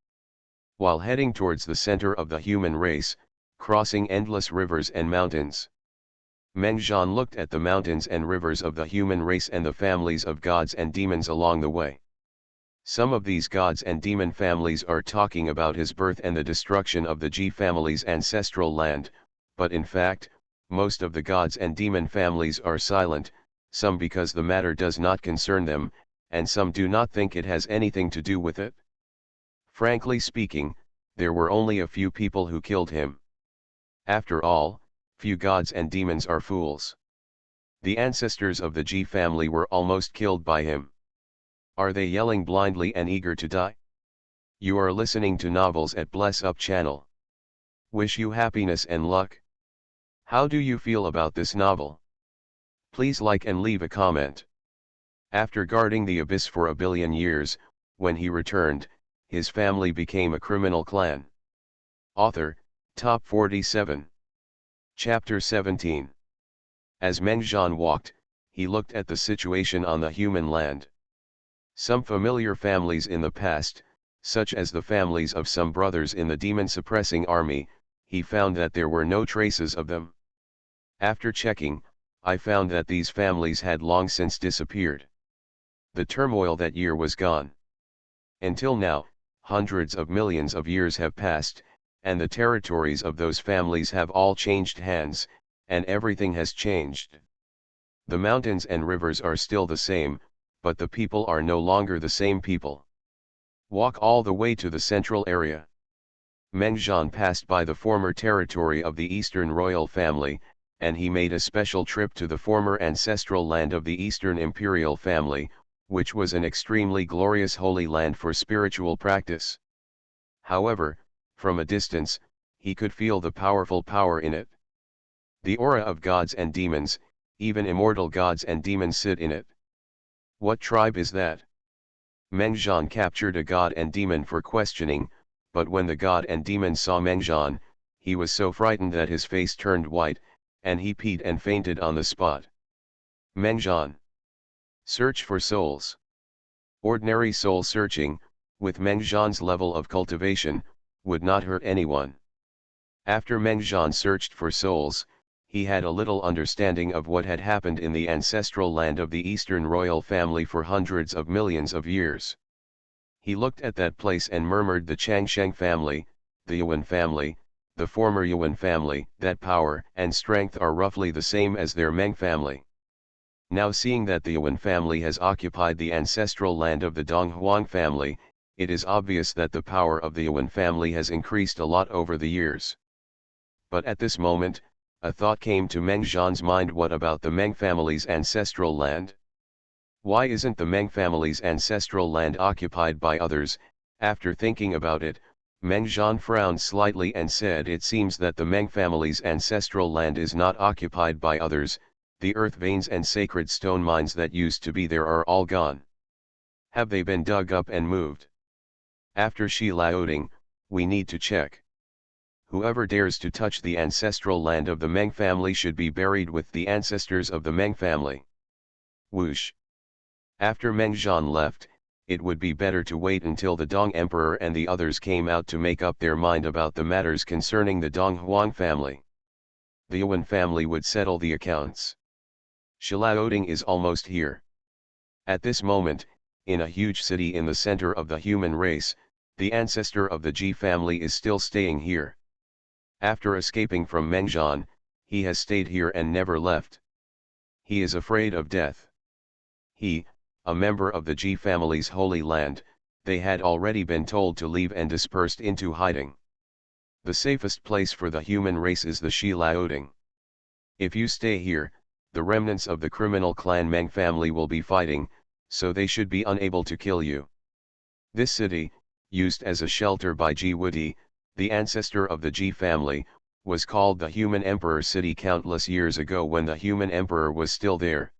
A: While heading towards the center of the human race, crossing endless rivers and mountains, Mengjian looked at the mountains and rivers of the human race and the families of gods and demons along the way. Some of these gods and demon families are talking about his birth and the destruction of the Ji family's ancestral land, but in fact, most of the gods and demon families are silent, some because the matter does not concern them, and some do not think it has anything to do with it. Frankly speaking, there were only a few people who killed him. After all, few gods and demons are fools. The ancestors of the Ji family were almost killed by him. Are they yelling blindly and eager to die? You are listening to Novels at Bless Up channel. Wish you happiness and luck. How do you feel about this novel? Please like and leave a comment. After guarding the abyss for a billion years, when he returned, his family became a criminal clan. Author, Top 47. Chapter 17. As Mengjian walked, he looked at the situation on the human land. Some familiar families in the past, such as the families of some brothers in the demon-suppressing army, he found that there were no traces of them. After checking, I found that these families had long since disappeared. The turmoil that year was gone. Until now, hundreds of millions of years have passed, and the territories of those families have all changed hands, and everything has changed. The mountains and rivers are still the same, but the people are no longer the same people. Walk all the way to the central area. Mengjian passed by the former territory of the Eastern royal family, and he made a special trip to the former ancestral land of the Eastern imperial family, which was an extremely glorious holy land for spiritual practice. However, from a distance, he could feel the powerful power in it. The aura of gods and demons, even immortal gods and demons sit in it. What tribe is that? Mengjian captured a god and demon for questioning, but when the god and demon saw Mengjian, he was so frightened that his face turned white, and he peed and fainted on the spot. Mengjian. Search for souls. Ordinary soul searching, with Mengjian's level of cultivation, would not hurt anyone. After Mengjian searched for souls, he had a little understanding of what had happened in the ancestral land of the Eastern royal family for hundreds of millions of years. He looked at that place and murmured, the Changsheng family, the Yuan family, the former Yuan family, that power and strength are roughly the same as their Meng family. Now seeing that the Yuan family has occupied the ancestral land of the Donghuang family, it is obvious that the power of the Yuan family has increased a lot over the years. But at this moment, a thought came to Mengjian's mind: what about the Meng family's ancestral land? Why isn't the Meng family's ancestral land occupied by others? After thinking about it, Mengjian frowned slightly and said, it seems that the Meng family's ancestral land is not occupied by others. The earth veins and sacred stone mines that used to be there are all gone. Have they been dug up and moved? After Shi Laoding, we need to check. Whoever dares to touch the ancestral land of the Meng family should be buried with the ancestors of the Meng family. Whoosh. After Mengjian left, it would be better to wait until the Dong Emperor and the others came out to make up their mind about the matters concerning the Donghuang family. The Yuan family would settle the accounts. Shilaoding is almost here. At this moment, in a huge city in the center of the human race, the ancestor of the Ji family is still staying here. After escaping from Mengjian, he has stayed here and never left. He is afraid of death. He, a member of the Ji family's holy land, they had already been told to leave and dispersed into hiding. The safest place for the human race is the Shi Laoding. If you stay here, the remnants of the criminal clan Meng family will be fighting, so they should be unable to kill you. This city, used as a shelter by Ji Wudi, the ancestor of the Ji family, was called the Human Emperor City countless years ago when the Human Emperor was still there.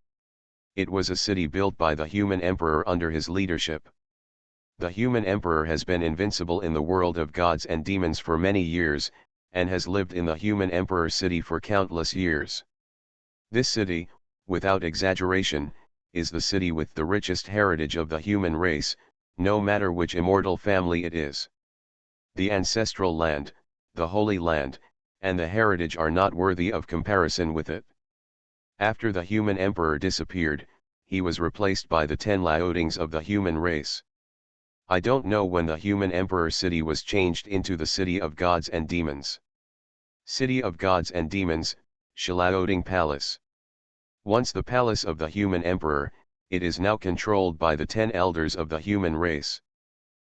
A: It was a city built by the Human Emperor under his leadership. The Human Emperor has been invincible in the world of gods and demons for many years, and has lived in the Human Emperor City for countless years. This city, without exaggeration, is the city with the richest heritage of the human race, no matter which immortal family it is. The ancestral land, the Holy Land, and the heritage are not worthy of comparison with it. After the Human Emperor disappeared, he was replaced by the 10 Liaodings of the human race. I don't know when the Human Emperor City was changed into the City of Gods and Demons. City of Gods and Demons, Liaoding Palace. Once the palace of the Human Emperor, it is now controlled by the 10 elders of the human race.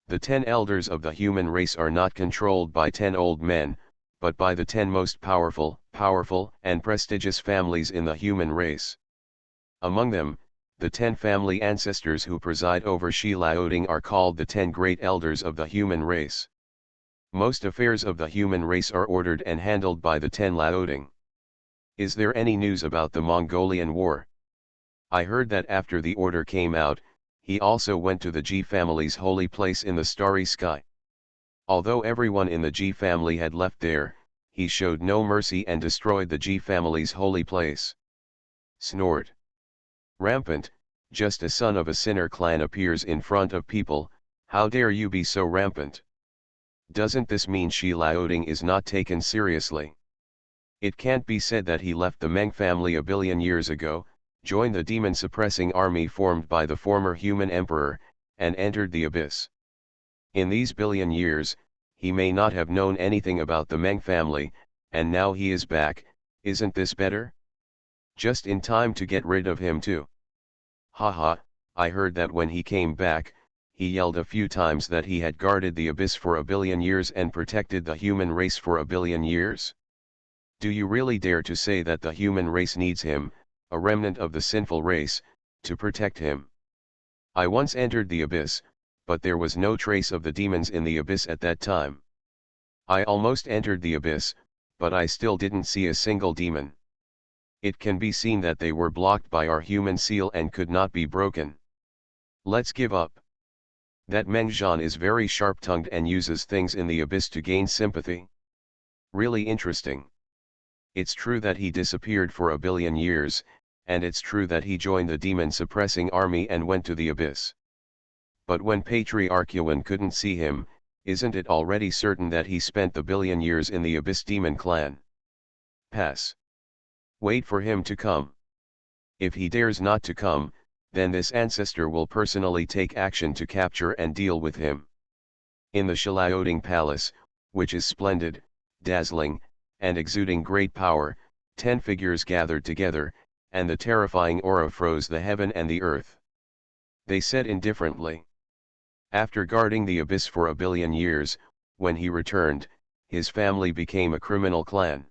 A: The 10 elders of the human race are not controlled by 10 old men, but by the 10 most powerful, and prestigious families in the human race. Among them, the 10 family ancestors who preside over Liaoding are called the 10 great elders of the human race. Most affairs of the human race are ordered and handled by the 10 Liaoding. Is there any news about the Mongolian War? I heard that after the order came out, he also went to the Ji family's holy place in the starry sky. Although everyone in the Ji family had left there, he showed no mercy and destroyed the Ji family's holy place. Snored. Rampant, just a son of a sinner clan appears in front of people, how dare you be so rampant? Doesn't this mean Liaoding is not taken seriously? It can't be said that he left the Meng family a billion years ago, joined the demon-suppressing army formed by the former human emperor, and entered the abyss. In these billion years, he may not have known anything about the Meng family, and now he is back. Isn't this better? Just in time to get rid of him too. Haha, I heard that when he came back, he yelled a few times that he had guarded the abyss for a billion years and protected the human race for a billion years. Do you really dare to say that the human race needs him, a remnant of the sinful race, to protect him? I once entered the abyss, but there was no trace of the demons in the abyss at that time. I almost entered the abyss, but I still didn't see a single demon. It can be seen that they were blocked by our human seal and could not be broken. Let's give up. That Meng Zhan is very sharp-tongued and uses things in the abyss to gain sympathy. Really interesting. It's true that he disappeared for a billion years, and it's true that he joined the demon-suppressing army and went to the abyss. But when Patriarch Yuan couldn't see him, isn't it already certain that he spent the billion years in the abyss demon clan? Pass. Wait for him to come. If he dares not to come, then this ancestor will personally take action to capture and deal with him. In the Liaoding Palace, which is splendid, dazzling, and exuding great power, 10 figures gathered together, and the terrifying aura froze the heaven and the earth. They said indifferently. After guarding the abyss for a billion years, when he returned, his family became a criminal clan.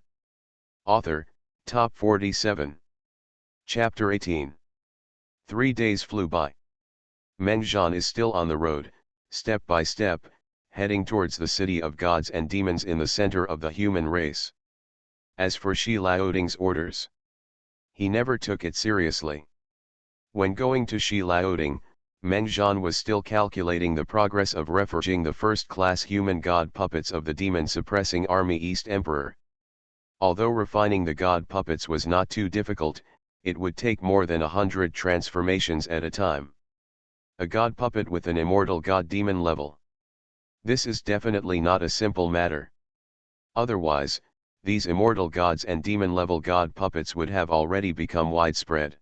A: Author, Top 47. Chapter 18. 3 days flew by. Meng Zhan is still on the road, step by step, heading towards the city of gods and demons in the center of the human race. As for Liaoding's orders, he never took it seriously. When going to Liaoding, Meng Zhan was still calculating the progress of reforging the first-class human god puppets of the demon-suppressing army East Emperor. Although refining the god puppets was not too difficult, it would take more than 100 transformations at a time. A god puppet with an immortal god-demon level. This is definitely not a simple matter. Otherwise, these immortal gods and demon-level god puppets would have already become widespread.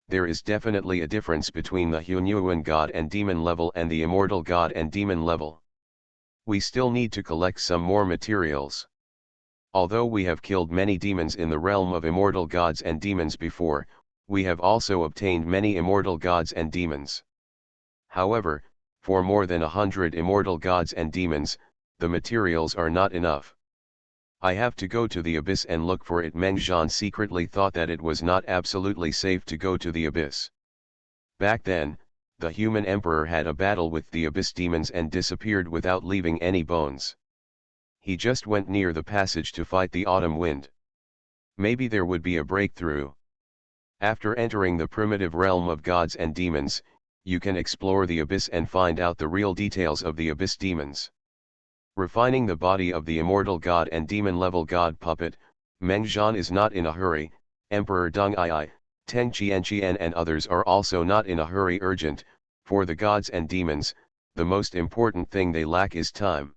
A: There is definitely a difference between the Hunyuan god and demon level and the immortal god and demon level. We still need to collect some more materials. Although we have killed many demons in the realm of immortal gods and demons before, we have also obtained many immortal gods and demons. However, for more than 100 immortal gods and demons, the materials are not enough. I have to go to the abyss and look for it. Meng Zhan secretly thought that it was not absolutely safe to go to the abyss. Back then, the human emperor had a battle with the abyss demons and disappeared without leaving any bones. He just went near the passage to fight the autumn wind. Maybe there would be a breakthrough. After entering the primitive realm of gods and demons, you can explore the abyss and find out the real details of the abyss demons. Refining the body of the immortal god and demon-level god puppet, Meng Zhan is not in a hurry. Emperor Deng Ai, Teng Qianqian and others are also not in a hurry urgent. For the gods and demons, the most important thing they lack is time.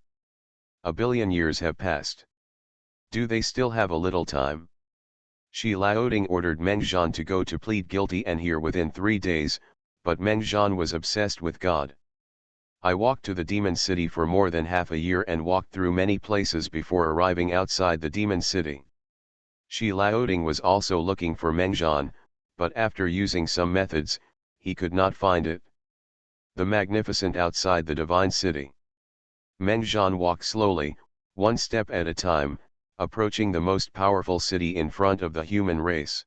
A: 1 billion years have passed. Do they still have a little time? Shi Laoding ordered Meng Zhan to go to plead guilty and hear within 3 days, but Meng Zhan was obsessed with God. I walked to the demon city for more than half a year and walked through many places before arriving outside the demon city. Shi Laoding was also looking for Meng Zhan, but after using some methods, he could not find it. The magnificent outside the divine city. Meng Zhan walked slowly, one step at a time, approaching the most powerful city in front of the human race.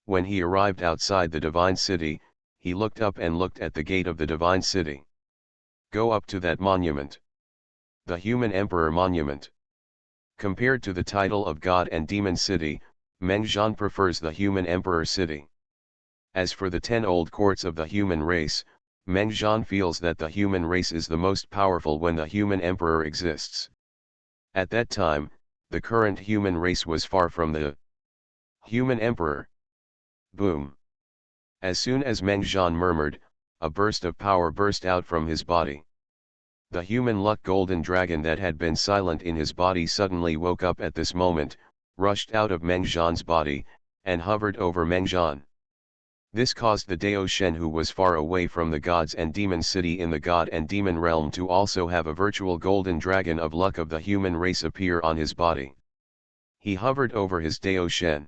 A: When he arrived outside the divine city, he looked up and looked at the gate of the divine city. Go up to that monument. The human emperor monument. Compared to the title of God and demon city, Meng Zhan prefers the human emperor city. As for the 10 old courts of the human race, Meng Zhan feels that the human race is the most powerful when the human emperor exists. At that time, the current human race was far from the human emperor. Boom! As soon as Meng Zhan murmured, a burst of power burst out from his body. The human luck golden dragon that had been silent in his body suddenly woke up at this moment, rushed out of Meng Zhan's body, and hovered over Meng Zhan. This caused the Dao Shen who was far away from the gods and demon city in the god and demon realm to also have a virtual golden dragon of luck of the human race appear on his body. He hovered over his Dao Shen.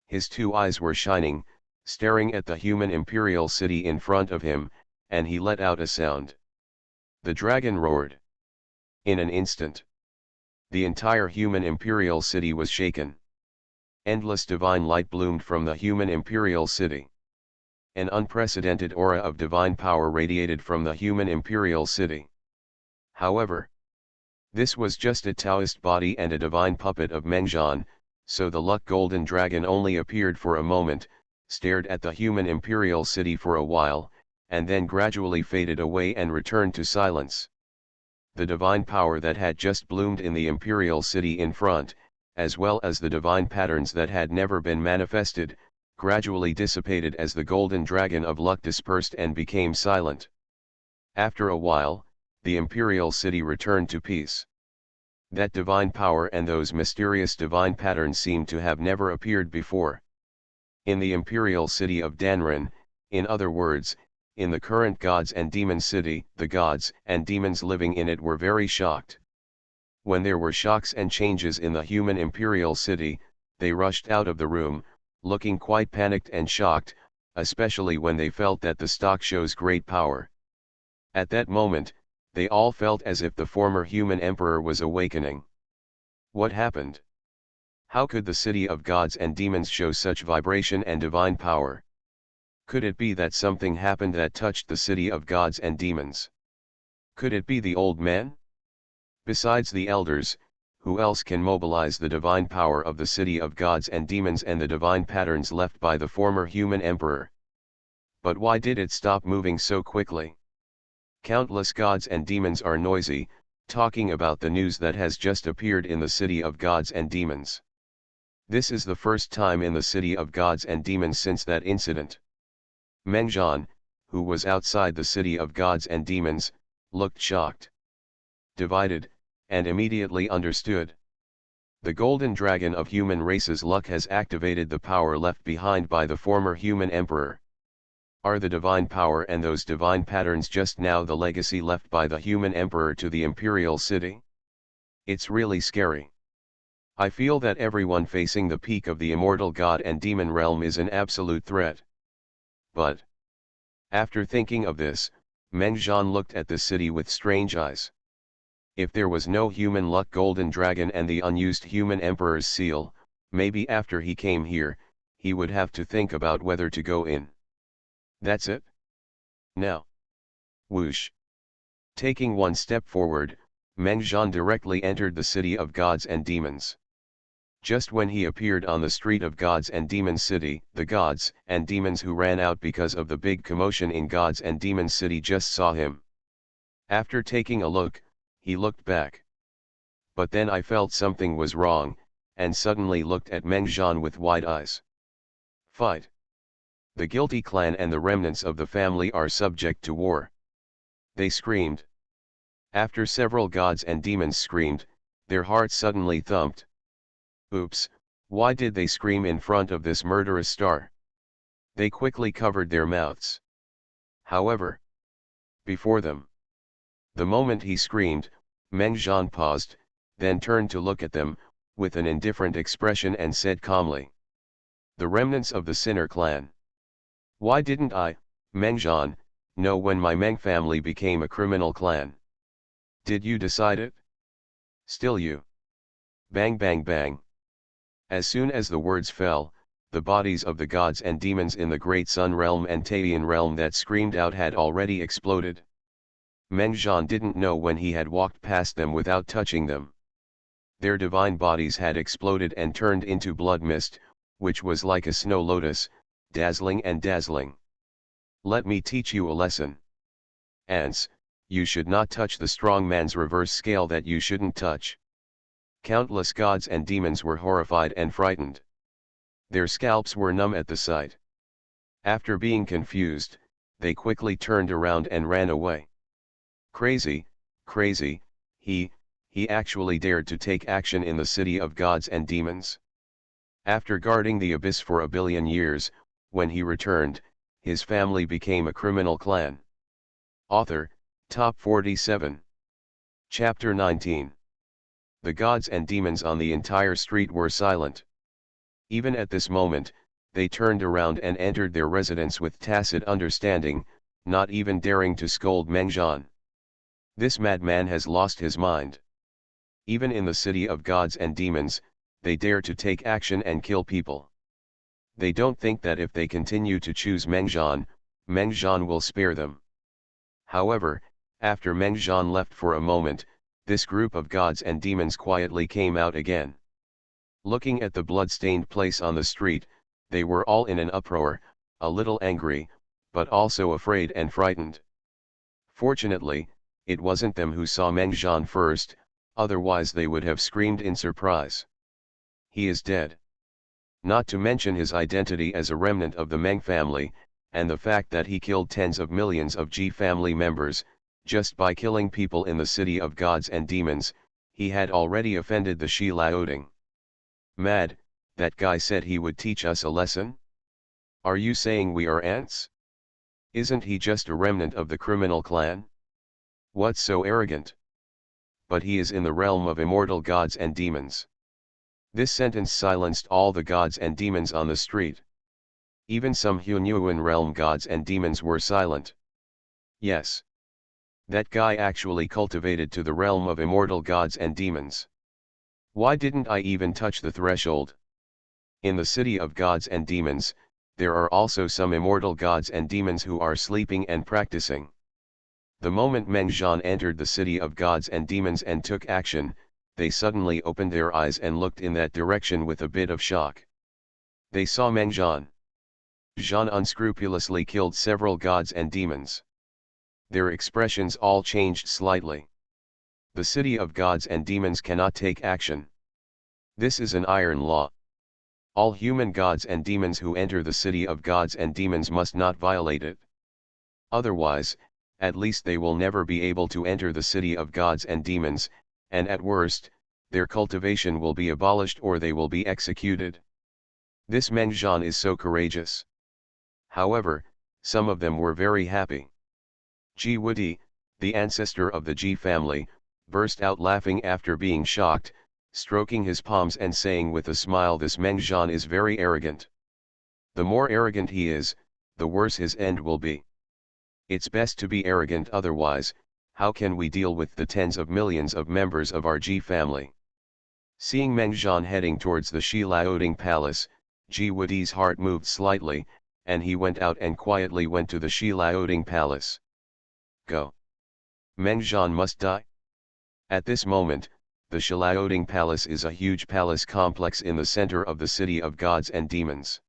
A: His 2 eyes were shining, staring at the human imperial city in front of him, and he let out a sound. The dragon roared. In an instant, the entire human imperial city was shaken. Endless divine light bloomed from the human imperial city. An unprecedented aura of divine power radiated from the human imperial city. However, this was just a Taoist body and a divine puppet of Meng Zhan, so the luck golden dragon only appeared for a moment, stared at the human imperial city for a while, and then gradually faded away and returned to silence. The divine power that had just bloomed in the imperial city in front, as well as the divine patterns that had never been manifested, gradually dissipated as the golden dragon of luck dispersed and became silent. After a while, the imperial city returned to peace. That divine power and those mysterious divine patterns seemed to have never appeared before. In the imperial city of Danren, in other words, in the current gods and demons city, the gods and demons living in it were very shocked. When there were shocks and changes in the human imperial city, they rushed out of the room, looking quite panicked and shocked, especially when they felt that the stock shows great power. At that moment, they all felt as if the former human emperor was awakening. What happened? How could the city of gods and demons show such vibration and divine power? Could it be that something happened that touched the city of gods and demons? Could it be the old man? Besides the elders, who else can mobilize the divine power of the city of gods and demons and the divine patterns left by the former human emperor? But why did it stop moving so quickly? Countless gods and demons are noisy, talking about the news that has just appeared in the city of gods and demons. This is the first time in the city of gods and demons since that incident. Meng Zhan, who was outside the city of gods and demons, looked shocked, divided, and immediately understood. The golden dragon of human race's luck has activated the power left behind by the former human emperor. Are the divine power and those divine patterns just now the legacy left by the human emperor to the imperial city? It's really scary. I feel that everyone facing the peak of the immortal god and demon realm is an absolute threat. But after thinking of this, Meng Zhan looked at the city with strange eyes. If there was no human luck golden dragon and the unused human emperor's seal, maybe after he came here, he would have to think about whether to go in. That's it? Now. Whoosh. Taking one step forward, Meng Zhan directly entered the city of gods and demons. Just when he appeared on the street of gods and demons city, the gods and demons who ran out because of the big commotion in gods and demons city just saw him. After taking a look, he looked back. But then I felt something was wrong, and suddenly looked at Meng Zhan with wide eyes. Fight! The guilty clan and the remnants of the family are subject to war. They screamed. After several gods and demons screamed, their hearts suddenly thumped. Oops, why did they scream in front of this murderous star? They quickly covered their mouths. However, before them, the moment he screamed, Meng Zhan paused, then turned to look at them, with an indifferent expression and said calmly. The remnants of the Sinner clan. Why didn't I, Meng Zhan, know when my Meng family became a criminal clan? Did you decide it? Still you. Bang bang bang. As soon as the words fell, the bodies of the gods and demons in the Great Sun realm and Taiyan realm that screamed out had already exploded. Meng Zhan didn't know when he had walked past them without touching them. Their divine bodies had exploded and turned into blood mist, which was like a snow lotus, dazzling and dazzling. Let me teach you a lesson. Ants, you should not touch the strong man's reverse scale that you shouldn't touch. Countless gods and demons were horrified and frightened. Their scalps were numb at the sight. After being confused, they quickly turned around and ran away. Crazy, crazy, he actually dared to take action in the city of gods and demons. After guarding the abyss for a billion years, when he returned, his family became a criminal clan. Author, Top 47. Chapter 19. The gods and demons on the entire street were silent. Even at this moment, they turned around and entered their residence with tacit understanding, not even daring to scold Meng Zhan. This madman has lost his mind. Even in the city of gods and demons, they dare to take action and kill people. They don't think that if they continue to choose Meng Zhan will spare them. However, after Meng Zhan left for a moment, this group of gods and demons quietly came out again. Looking at the blood-stained place on the street, they were all in an uproar, a little angry, but also afraid and frightened. Fortunately, it wasn't them who saw Meng Zhan first, otherwise they would have screamed in surprise. He is dead. Not to mention his identity as a remnant of the Meng family, and the fact that he killed tens of millions of G family members, just by killing people in the city of gods and demons, he had already offended the Shi Laoding. Mad, that guy said he would teach us a lesson? Are you saying we are ants? Isn't he just a remnant of the criminal clan? What's so arrogant? But he is in the realm of immortal gods and demons. This sentence silenced all the gods and demons on the street. Even some Hunyuan realm gods and demons were silent. Yes. That guy actually cultivated to the realm of immortal gods and demons. Why didn't I even touch the threshold? In the city of gods and demons, there are also some immortal gods and demons who are sleeping and practicing. The moment Meng Zhan entered the city of gods and demons and took action, they suddenly opened their eyes and looked in that direction with a bit of shock. They saw Meng Zhan. Zhan unscrupulously killed several gods and demons. Their expressions all changed slightly. The city of gods and demons cannot take action. This is an iron law. All human gods and demons who enter the city of gods and demons must not violate it. Otherwise, at least they will never be able to enter the city of gods and demons, and at worst, their cultivation will be abolished or they will be executed. This Meng Zhan is so courageous. However, some of them were very happy. Ji Wuti, the ancestor of the Ji family, burst out laughing after being shocked, stroking his palms and saying with a smile, "This Meng Zhan is very arrogant. The more arrogant he is, the worse his end will be. It's best to be arrogant, otherwise, how can we deal with the tens of millions of members of our Ji family?" Seeing Meng Zhan heading towards the Shi Laoding palace, Ji Wuti's heart moved slightly, and he went out and quietly went to the Shi Laoding palace. Go. Meng Zhan must die. At this moment, the Xiaoting Palace is a huge palace complex in the center of the city of gods and demons.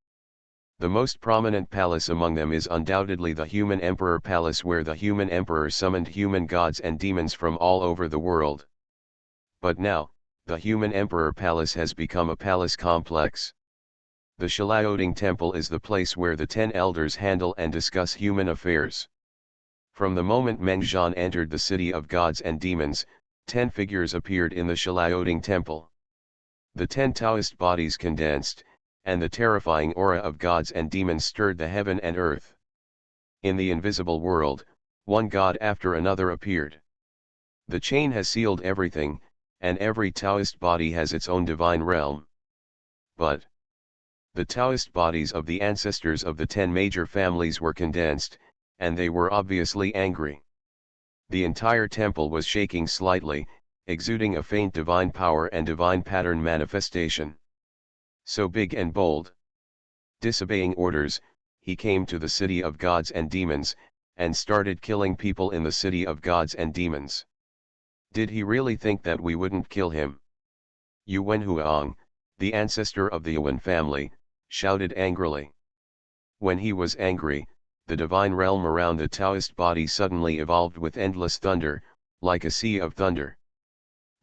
A: The most prominent palace among them is undoubtedly the Human Emperor Palace, where the Human Emperor summoned human gods and demons from all over the world. But now, the Human Emperor Palace has become a palace complex. The Xiaoting Temple is the place where the 10 elders handle and discuss human affairs. From the moment Mengzhan entered the city of gods and demons, 10 figures appeared in the Xiaoting Temple. The 10 Taoist bodies condensed, and the terrifying aura of gods and demons stirred the heaven and earth. In the invisible world, one god after another appeared. The chain has sealed everything, and every Taoist body has its own divine realm. But the Taoist bodies of the ancestors of the 10 major families were condensed, and they were obviously angry. The entire temple was shaking slightly, exuding a faint divine power and divine pattern manifestation. So big and bold. Disobeying orders, he came to the city of gods and demons, and started killing people in the city of gods and demons. Did he really think that we wouldn't kill him? Yu Wenhuang, the ancestor of the Yuan family, shouted angrily. When he was angry, the divine realm around the Taoist body suddenly evolved with endless thunder, like a sea of thunder.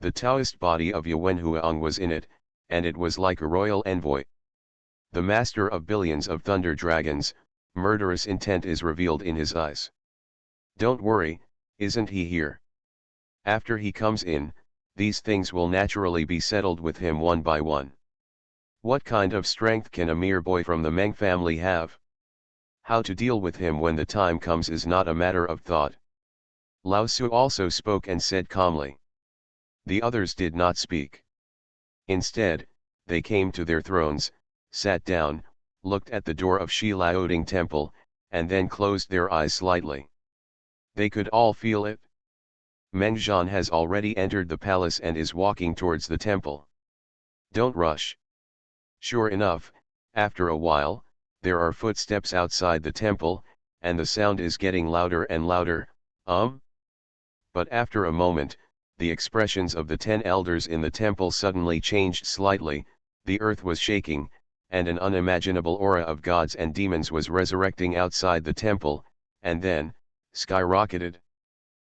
A: The Taoist body of Yu Wenhuang was in it, and it was like a royal envoy. The master of billions of thunder dragons, murderous intent is revealed in his eyes. Don't worry, isn't he here? After he comes in, these things will naturally be settled with him one by one. What kind of strength can a mere boy from the Meng family have? How to deal with him when the time comes is not a matter of thought. Lao Tzu also spoke and said calmly. The others did not speak. Instead, they came to their thrones, sat down, looked at the door of Shi Laoding Temple, and then closed their eyes slightly. They could all feel it. Mengzhan has already entered the palace and is walking towards the temple. Don't rush. Sure enough, after a while, there are footsteps outside the temple, and the sound is getting louder and louder, But after a moment, the expressions of the 10 elders in the temple suddenly changed slightly, the earth was shaking, and an unimaginable aura of gods and demons was resurrecting outside the temple, and then, skyrocketed.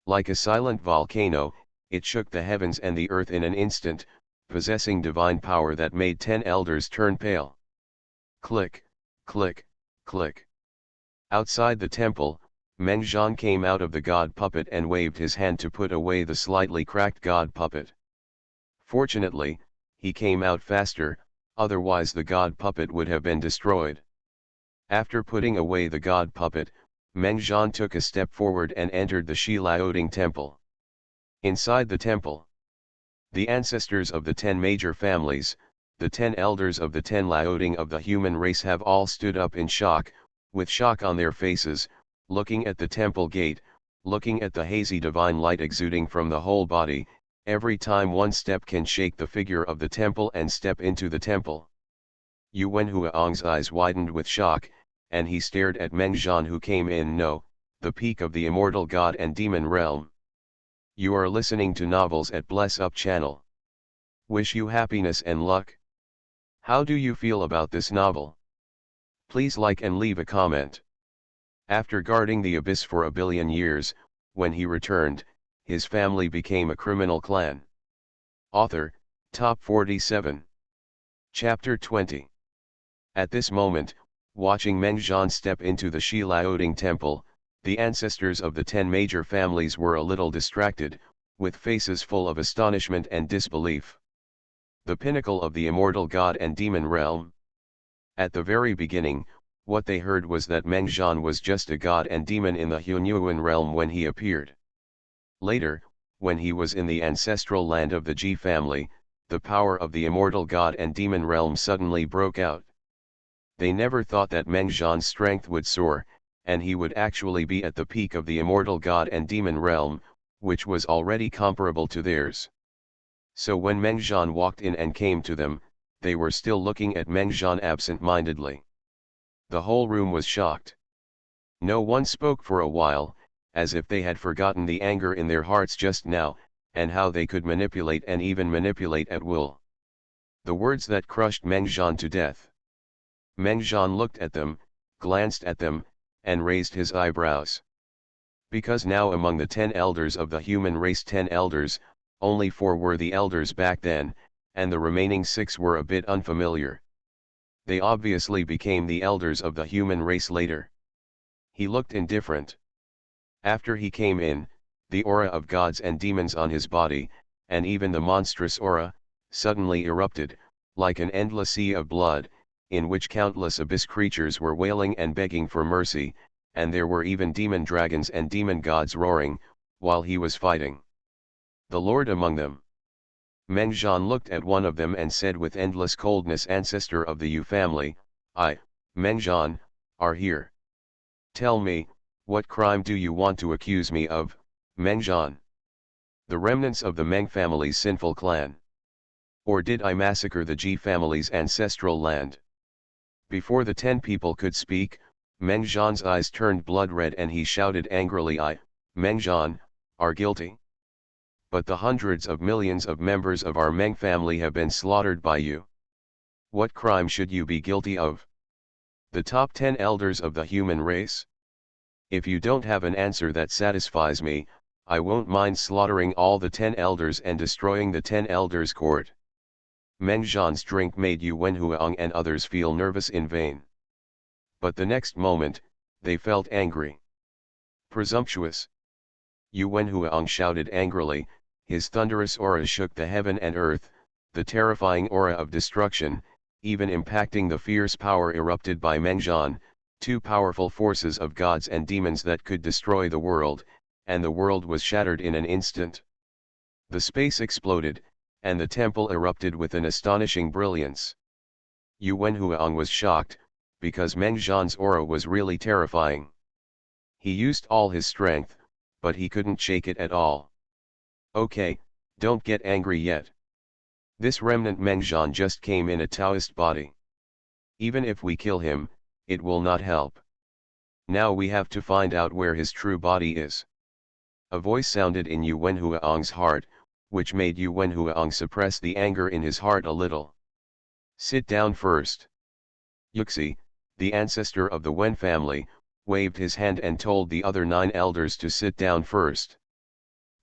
A: Like a silent volcano, it shook the heavens and the earth in an instant, possessing divine power that made 10 elders turn pale. Click, click, click. Outside the temple, Mengzhan came out of the god puppet and waved his hand to put away the slightly cracked god puppet. Fortunately, he came out faster, otherwise the god puppet would have been destroyed. After putting away the god puppet, Mengzhan took a step forward and entered the Shi Laoding Temple. Inside the temple, the ancestors of the 10 major families, the 10 elders of the 10 Laoding of the human race have all stood up in shock, with shock on their faces, looking at the temple gate, looking at the hazy divine light exuding from the whole body. Every time one step can shake the figure of the temple and step into the temple. Yu Wenhuang's eyes widened with shock, and he stared at Mengzhan, who came in. No, the peak of the immortal god and demon realm. You are listening to Novels at Bless Up channel. Wish you happiness and luck. How do you feel about this novel? Please like and leave a comment. After guarding the abyss for a billion years, when he returned, his family became a criminal clan. Author, Top 47. Chapter 20. At this moment, watching Mengzhan step into the Shi Laoding Temple, the ancestors of the 10 major families were a little distracted, with faces full of astonishment and disbelief. The pinnacle of the immortal god and demon realm. At the very beginning, what they heard was that Mengzhan was just a god and demon in the Hunyuan realm when he appeared. Later, when he was in the ancestral land of the Ji family, the power of the immortal god and demon realm suddenly broke out. They never thought that Mengzhan's strength would soar, and he would actually be at the peak of the immortal god and demon realm, which was already comparable to theirs. So when Mengzhan walked in and came to them, they were still looking at Mengzhan absent-mindedly. The whole room was shocked. No one spoke for a while, as if they had forgotten the anger in their hearts just now, and how they could manipulate and even manipulate at will. The words that crushed Mengjian to death. Mengjian looked at them, glanced at them, and raised his eyebrows. Because now among the 10 elders of the human race, 10 elders, only 4 were the elders back then, and the remaining 6 were a bit unfamiliar. They obviously became the elders of the human race later. He looked indifferent. After he came in, the aura of gods and demons on his body, and even the monstrous aura, suddenly erupted, like an endless sea of blood, in which countless abyss creatures were wailing and begging for mercy, and there were even demon dragons and demon gods roaring, while he was fighting. The Lord among them. Mengjian looked at one of them and said with endless coldness, "Ancestor of the Yu family, I, Mengjian, are here. Tell me, what crime do you want to accuse me of, Mengjian? The remnants of the Meng family's sinful clan? Or did I massacre the Ji family's ancestral land?" Before the 10 people could speak, Mengjian's eyes turned blood red and he shouted angrily, "I, Mengjian, are guilty. But the hundreds of millions of members of our Meng family have been slaughtered by you. What crime should you be guilty of? The top 10 elders of the human race? If you don't have an answer that satisfies me, I won't mind slaughtering all the 10 elders and destroying the 10 elders' court." Mengjian's drink made Yu Wenhuang and others feel nervous in vain. But the next moment, they felt angry. Presumptuous! Yu Wenhuang shouted angrily, his thunderous aura shook the heaven and earth, the terrifying aura of destruction, even impacting the fierce power erupted by Mengjian, 2 powerful forces of gods and demons that could destroy the world, and the world was shattered in an instant. The space exploded, and the temple erupted with an astonishing brilliance. Yu Wenhuang was shocked, because Mengjian's aura was really terrifying. He used all his strength, but he couldn't shake it at all. Okay, don't get angry yet. This remnant Mengjian just came in a Taoist body. Even if we kill him, it will not help. Now we have to find out where his true body is. A voice sounded in Yu Wenhuang's heart, which made Yu Wenhuang suppress the anger in his heart a little. "Sit down first." Yuxi, the ancestor of the Wen family, waved his hand and told the other 9 elders to sit down first.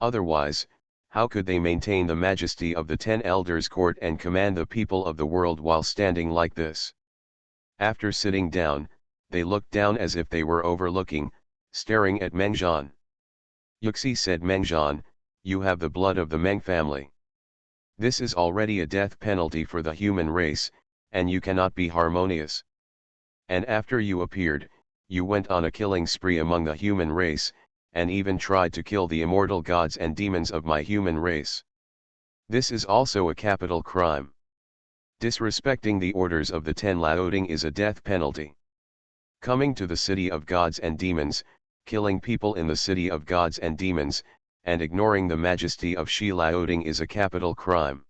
A: Otherwise, how could they maintain the majesty of the 10 elders' court and command the people of the world while standing like this? After sitting down, they looked down as if they were overlooking, staring at Mengjian. Yuxi said, "Mengjian, you have the blood of the Meng family. This is already a death penalty for the human race, and you cannot be harmonious. And after you appeared, you went on a killing spree among the human race, and even tried to kill the immortal gods and demons of my human race. This is also a capital crime. Disrespecting the orders of the 10 Laoding is a death penalty. Coming to the city of gods and demons, killing people in the city of gods and demons, and ignoring the majesty of Shi Laoding is a capital crime."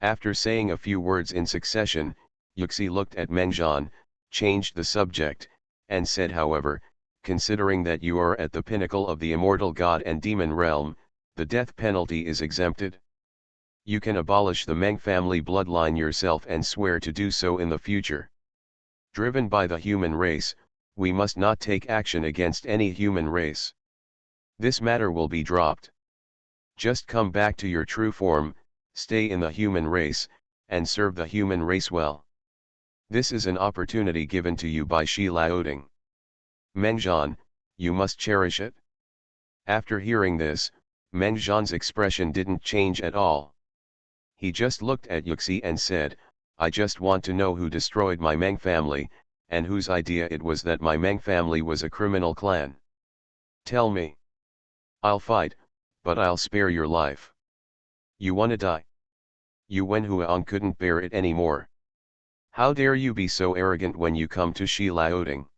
A: After saying a few words in succession, Yuxi looked at Mengjian, changed the subject, and said, "However, considering that you are at the pinnacle of the immortal god and demon realm, the death penalty is exempted. You can abolish the Meng family bloodline yourself and swear to do so in the future. Driven by the human race, we must not take action against any human race. This matter will be dropped. Just come back to your true form, stay in the human race, and serve the human race well. This is an opportunity given to you by Shi Laoding. Mengjian, you must cherish it." After hearing this, Mengjian's expression didn't change at all. He just looked at Yuxi and said, "I just want to know who destroyed my Meng family, and whose idea it was that my Meng family was a criminal clan. Tell me. I'll fight, but I'll spare your life. You wanna die?" Yu Wenhuang couldn't bear it anymore. "How dare you be so arrogant when you come to Shi Laoding?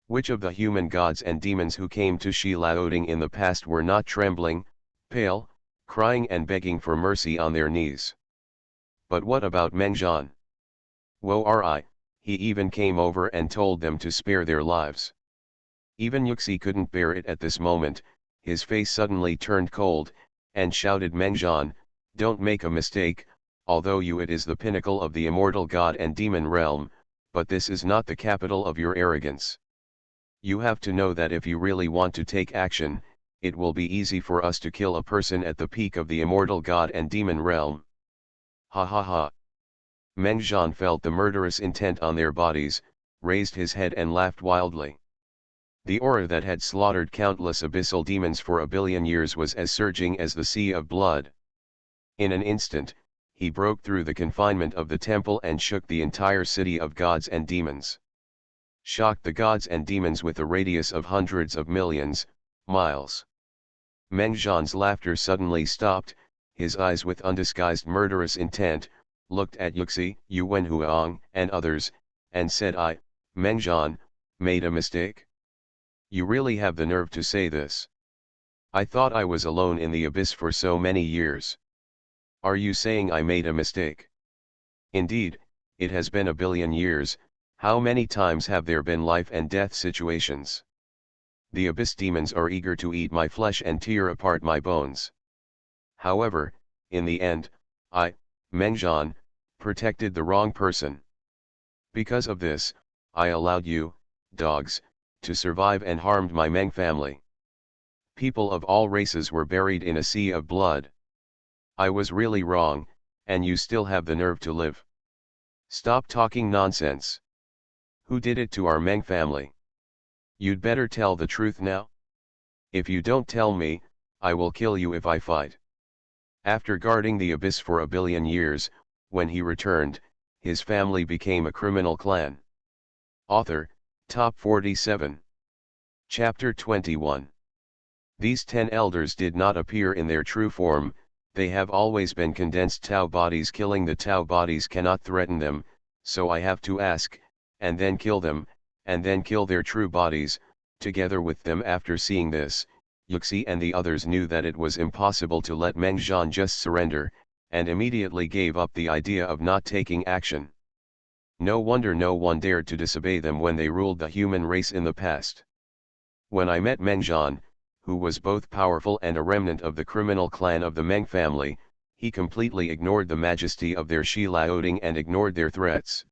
A: Which of the human gods and demons who came to Shi Laoding in the past were not trembling, pale, crying and begging for mercy on their knees? But what about Mengjian? Woe ri, he even came over and told them to spare their lives." Even Yuxi couldn't bear it at this moment, his face suddenly turned cold, and shouted, "Mengjian, don't make a mistake, although it is the pinnacle of the immortal god and demon realm, but this is not the capital of your arrogance. You have to know that if you really want to take action, it will be easy for us to kill a person at the peak of the immortal god and demon realm." Ha ha ha. Mengjian felt the murderous intent on their bodies, raised his head and laughed wildly. The aura that had slaughtered countless abyssal demons for a billion years was as surging as the sea of blood. In an instant, he broke through the confinement of the temple and shook the entire city of gods and demons. Shocked the gods and demons with a radius of hundreds of millions, miles. Mengjian's laughter suddenly stopped, his eyes with undisguised murderous intent, looked at Yuxi, Yuanhuang, and others, and said, "I, Mengjian, made a mistake? You really have the nerve to say this? I thought I was alone in the abyss for so many years. Are you saying I made a mistake? Indeed, it has been a billion years. How many times have there been life and death situations? The abyss demons are eager to eat my flesh and tear apart my bones. However, in the end, I, Mengjian, protected the wrong person. Because of this, I allowed you, dogs, to survive and harmed my Meng family. People of all races were buried in a sea of blood. I was really wrong, and you still have the nerve to live. Stop talking nonsense. Who did it to our Meng family? You'd better tell the truth now. If you don't tell me, I will kill you if I fight." After guarding the abyss for a billion years, when he returned, his family became a criminal clan. Author, Top 47. Chapter 21. These 10 elders did not appear in their true form, they have always been condensed Tao bodies. Killing the Tao bodies cannot threaten them, so I have to ask, and then kill them, and then kill their true bodies, together with them. After seeing this, Yuxi and the others knew that it was impossible to let Mengjian just surrender, and immediately gave up the idea of not taking action. No wonder no one dared to disobey them when they ruled the human race in the past. When I met Mengjian, who was both powerful and a remnant of the criminal clan of the Meng family, he completely ignored the majesty of their Shi Laoding and ignored their threats.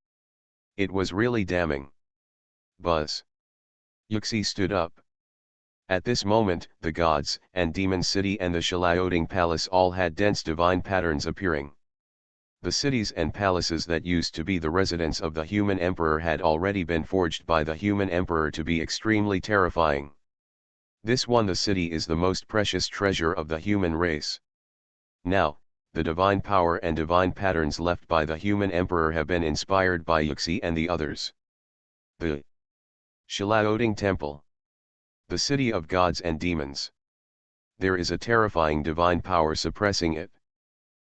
A: It was really damning. Buzz. Yuxi stood up. At this moment, the gods and demon city and the Shilaoding palace all had dense divine patterns appearing. The cities and palaces that used to be the residence of the human emperor had already been forged by the human emperor to be extremely terrifying. This one, the city, is the most precious treasure of the human race. Now, the divine power and divine patterns left by the human emperor have been inspired by Yuxi and the others. The Shilaoding Temple. The city of gods and demons. There is a terrifying divine power suppressing it.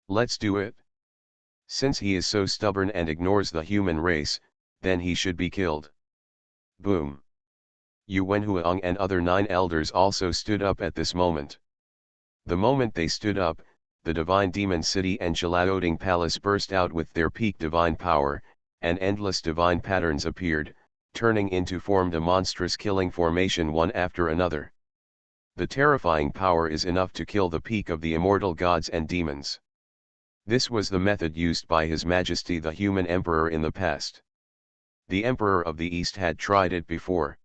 A: Let's do it. Since he is so stubborn and ignores the human race, then he should be killed. Boom. Yuanhuang and other 9 elders also stood up at this moment. The moment they stood up, the divine demon city and Shilaoding palace burst out with their peak divine power, and endless divine patterns appeared, turning into formed a monstrous killing formation one after another. The terrifying power is enough to kill the peak of the immortal gods and demons. This was the method used by His Majesty the human emperor in the past. The emperor of the East had tried it before.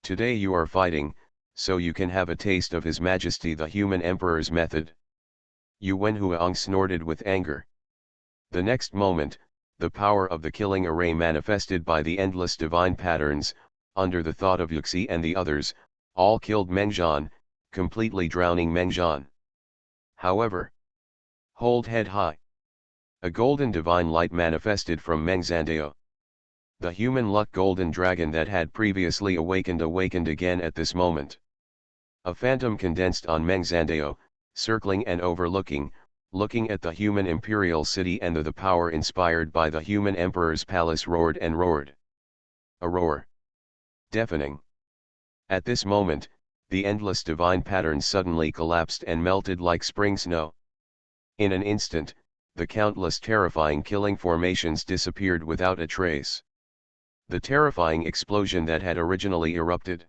A: Today you are fighting, so you can have a taste of His Majesty the human emperor's method. Yuanhuang snorted with anger. The next moment, the power of the killing array manifested by the endless divine patterns, under the thought of Yuxi and the others, all killed Mengjian, completely drowning Mengjian. However, hold head high. A golden divine light manifested from Mengzandao. The human luck golden dragon that had previously awakened again at this moment. A phantom condensed on Mengzandao, circling and overlooking, looking at the human imperial city, and the power inspired by the human emperor's palace roared and roared. A roar. Deafening. At this moment, the endless divine patterns suddenly collapsed and melted like spring snow. In an instant, the countless terrifying killing formations disappeared without a trace. The terrifying explosion that had originally erupted.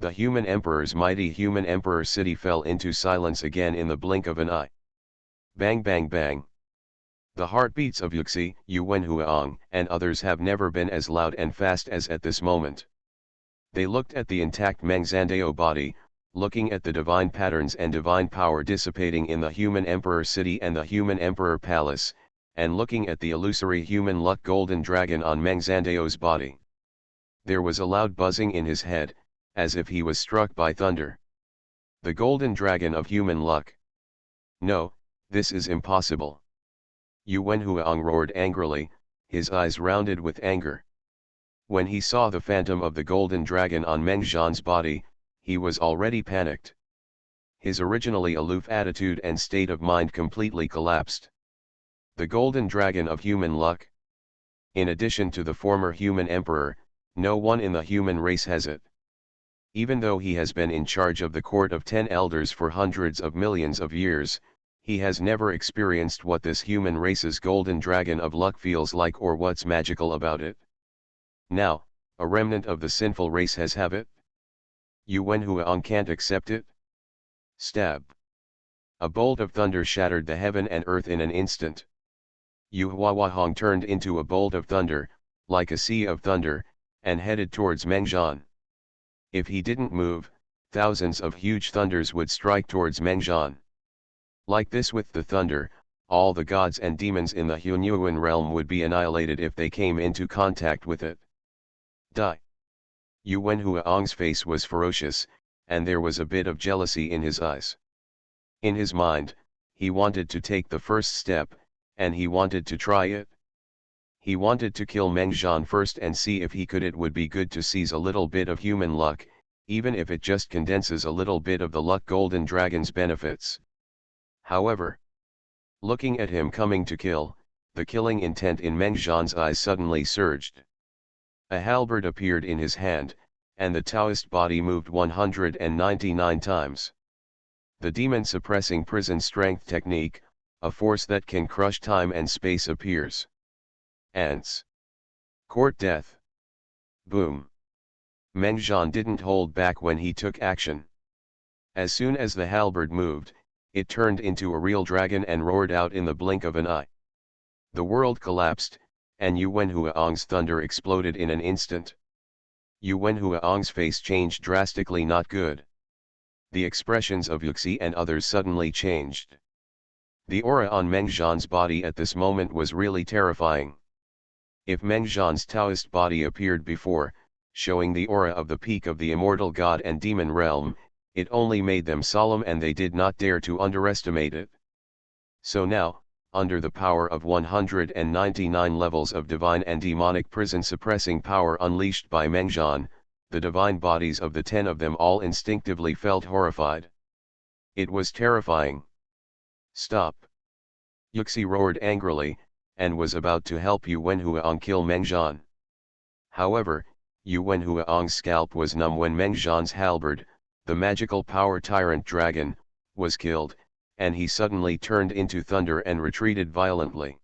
A: The human emperor's mighty human emperor city fell into silence again in the blink of an eye. Bang bang bang. The heartbeats of Yuxi, Yu Wenhuang, and others have never been as loud and fast as at this moment. They looked at the intact Meng Zandao body, looking at the divine patterns and divine power dissipating in the human emperor city and the human emperor palace, and looking at the illusory human luck golden dragon on Meng Zandao's body. There was a loud buzzing in his head, as if he was struck by thunder. The golden dragon of human luck. No, this is impossible. Yu Wenhuang roared angrily, his eyes rounded with anger. When he saw the phantom of the golden dragon on Meng Zhan's body, he was already panicked. His originally aloof attitude and state of mind completely collapsed. The golden dragon of human luck. In addition to the former human emperor, no one in the human race has it. Even though he has been in charge of the court of 10 elders for hundreds of millions of years, he has never experienced what this human race's golden dragon of luck feels like or what's magical about it. Now, a remnant of the sinful race has have it? Yu Wenhuang can't accept it? Stab. A bolt of thunder shattered the heaven and earth in an instant. Yu Huahong turned into a bolt of thunder, like a sea of thunder, and headed towards Meng Zhan. If he didn't move, thousands of huge thunders would strike towards Meng Zhan. Like this with the thunder, all the gods and demons in the Hunyuan realm would be annihilated if they came into contact with it. Die. Yu Wenhuang's face was ferocious, and there was a bit of jealousy in his eyes. In his mind, he wanted to take the first step, and he wanted to try it. He wanted to kill Meng Zhan first and see if he could. It would be good to seize a little bit of human luck, even if it just condenses a little bit of the luck golden dragon's benefits. However, looking at him coming to kill, the killing intent in Meng Zhan's eyes suddenly surged. A halberd appeared in his hand, and the Taoist body moved 199 times. The demon-suppressing prison strength technique, a force that can crush time and space appears. Ants. Court death. Boom. Meng Zhan didn't hold back when he took action. As soon as the halberd moved, it turned into a real dragon and roared out in the blink of an eye. The world collapsed, and Yu Wenhuang's thunder exploded in an instant. Yu Wenhuang's face changed drastically, not good. The expressions of Yuxi and others suddenly changed. The aura on Meng Zhan's body at this moment was really terrifying. If Meng Zhan's Taoist body appeared before, showing the aura of the peak of the immortal god and demon realm, it only made them solemn and they did not dare to underestimate it. So now, under the power of 199 levels of divine and demonic prison-suppressing power unleashed by Meng Zhan, the divine bodies of the 10 of them all instinctively felt horrified. It was terrifying. Stop! Yuxi roared angrily, and was about to help Yu Wenhuang kill Meng Zhan. However, Yu Wenhuang's scalp was numb when Meng Zhan's halberd, the magical power tyrant dragon, was killed, and he suddenly turned into thunder and retreated violently.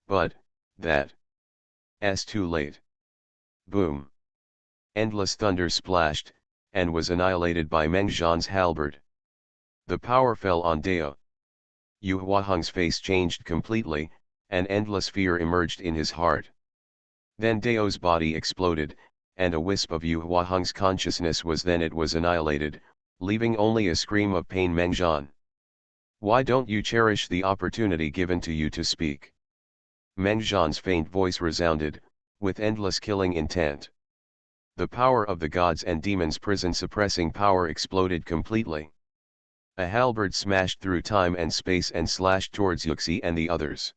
A: But, that's too late. Boom. Endless thunder splashed, and was annihilated by Meng Zhan's halberd. The power fell on Dao. Yu Huahong's face changed completely, and endless fear emerged in his heart. Then Dao's body exploded, and a wisp of Yu Huahong's consciousness was annihilated, leaving only a scream of pain. Meng Zhan. Why don't you cherish the opportunity given to you to speak? Meng Zhan's faint voice resounded, with endless killing intent. The power of the gods and demons prison-suppressing power exploded completely. A halberd smashed through time and space and slashed towards Yuxi and the others.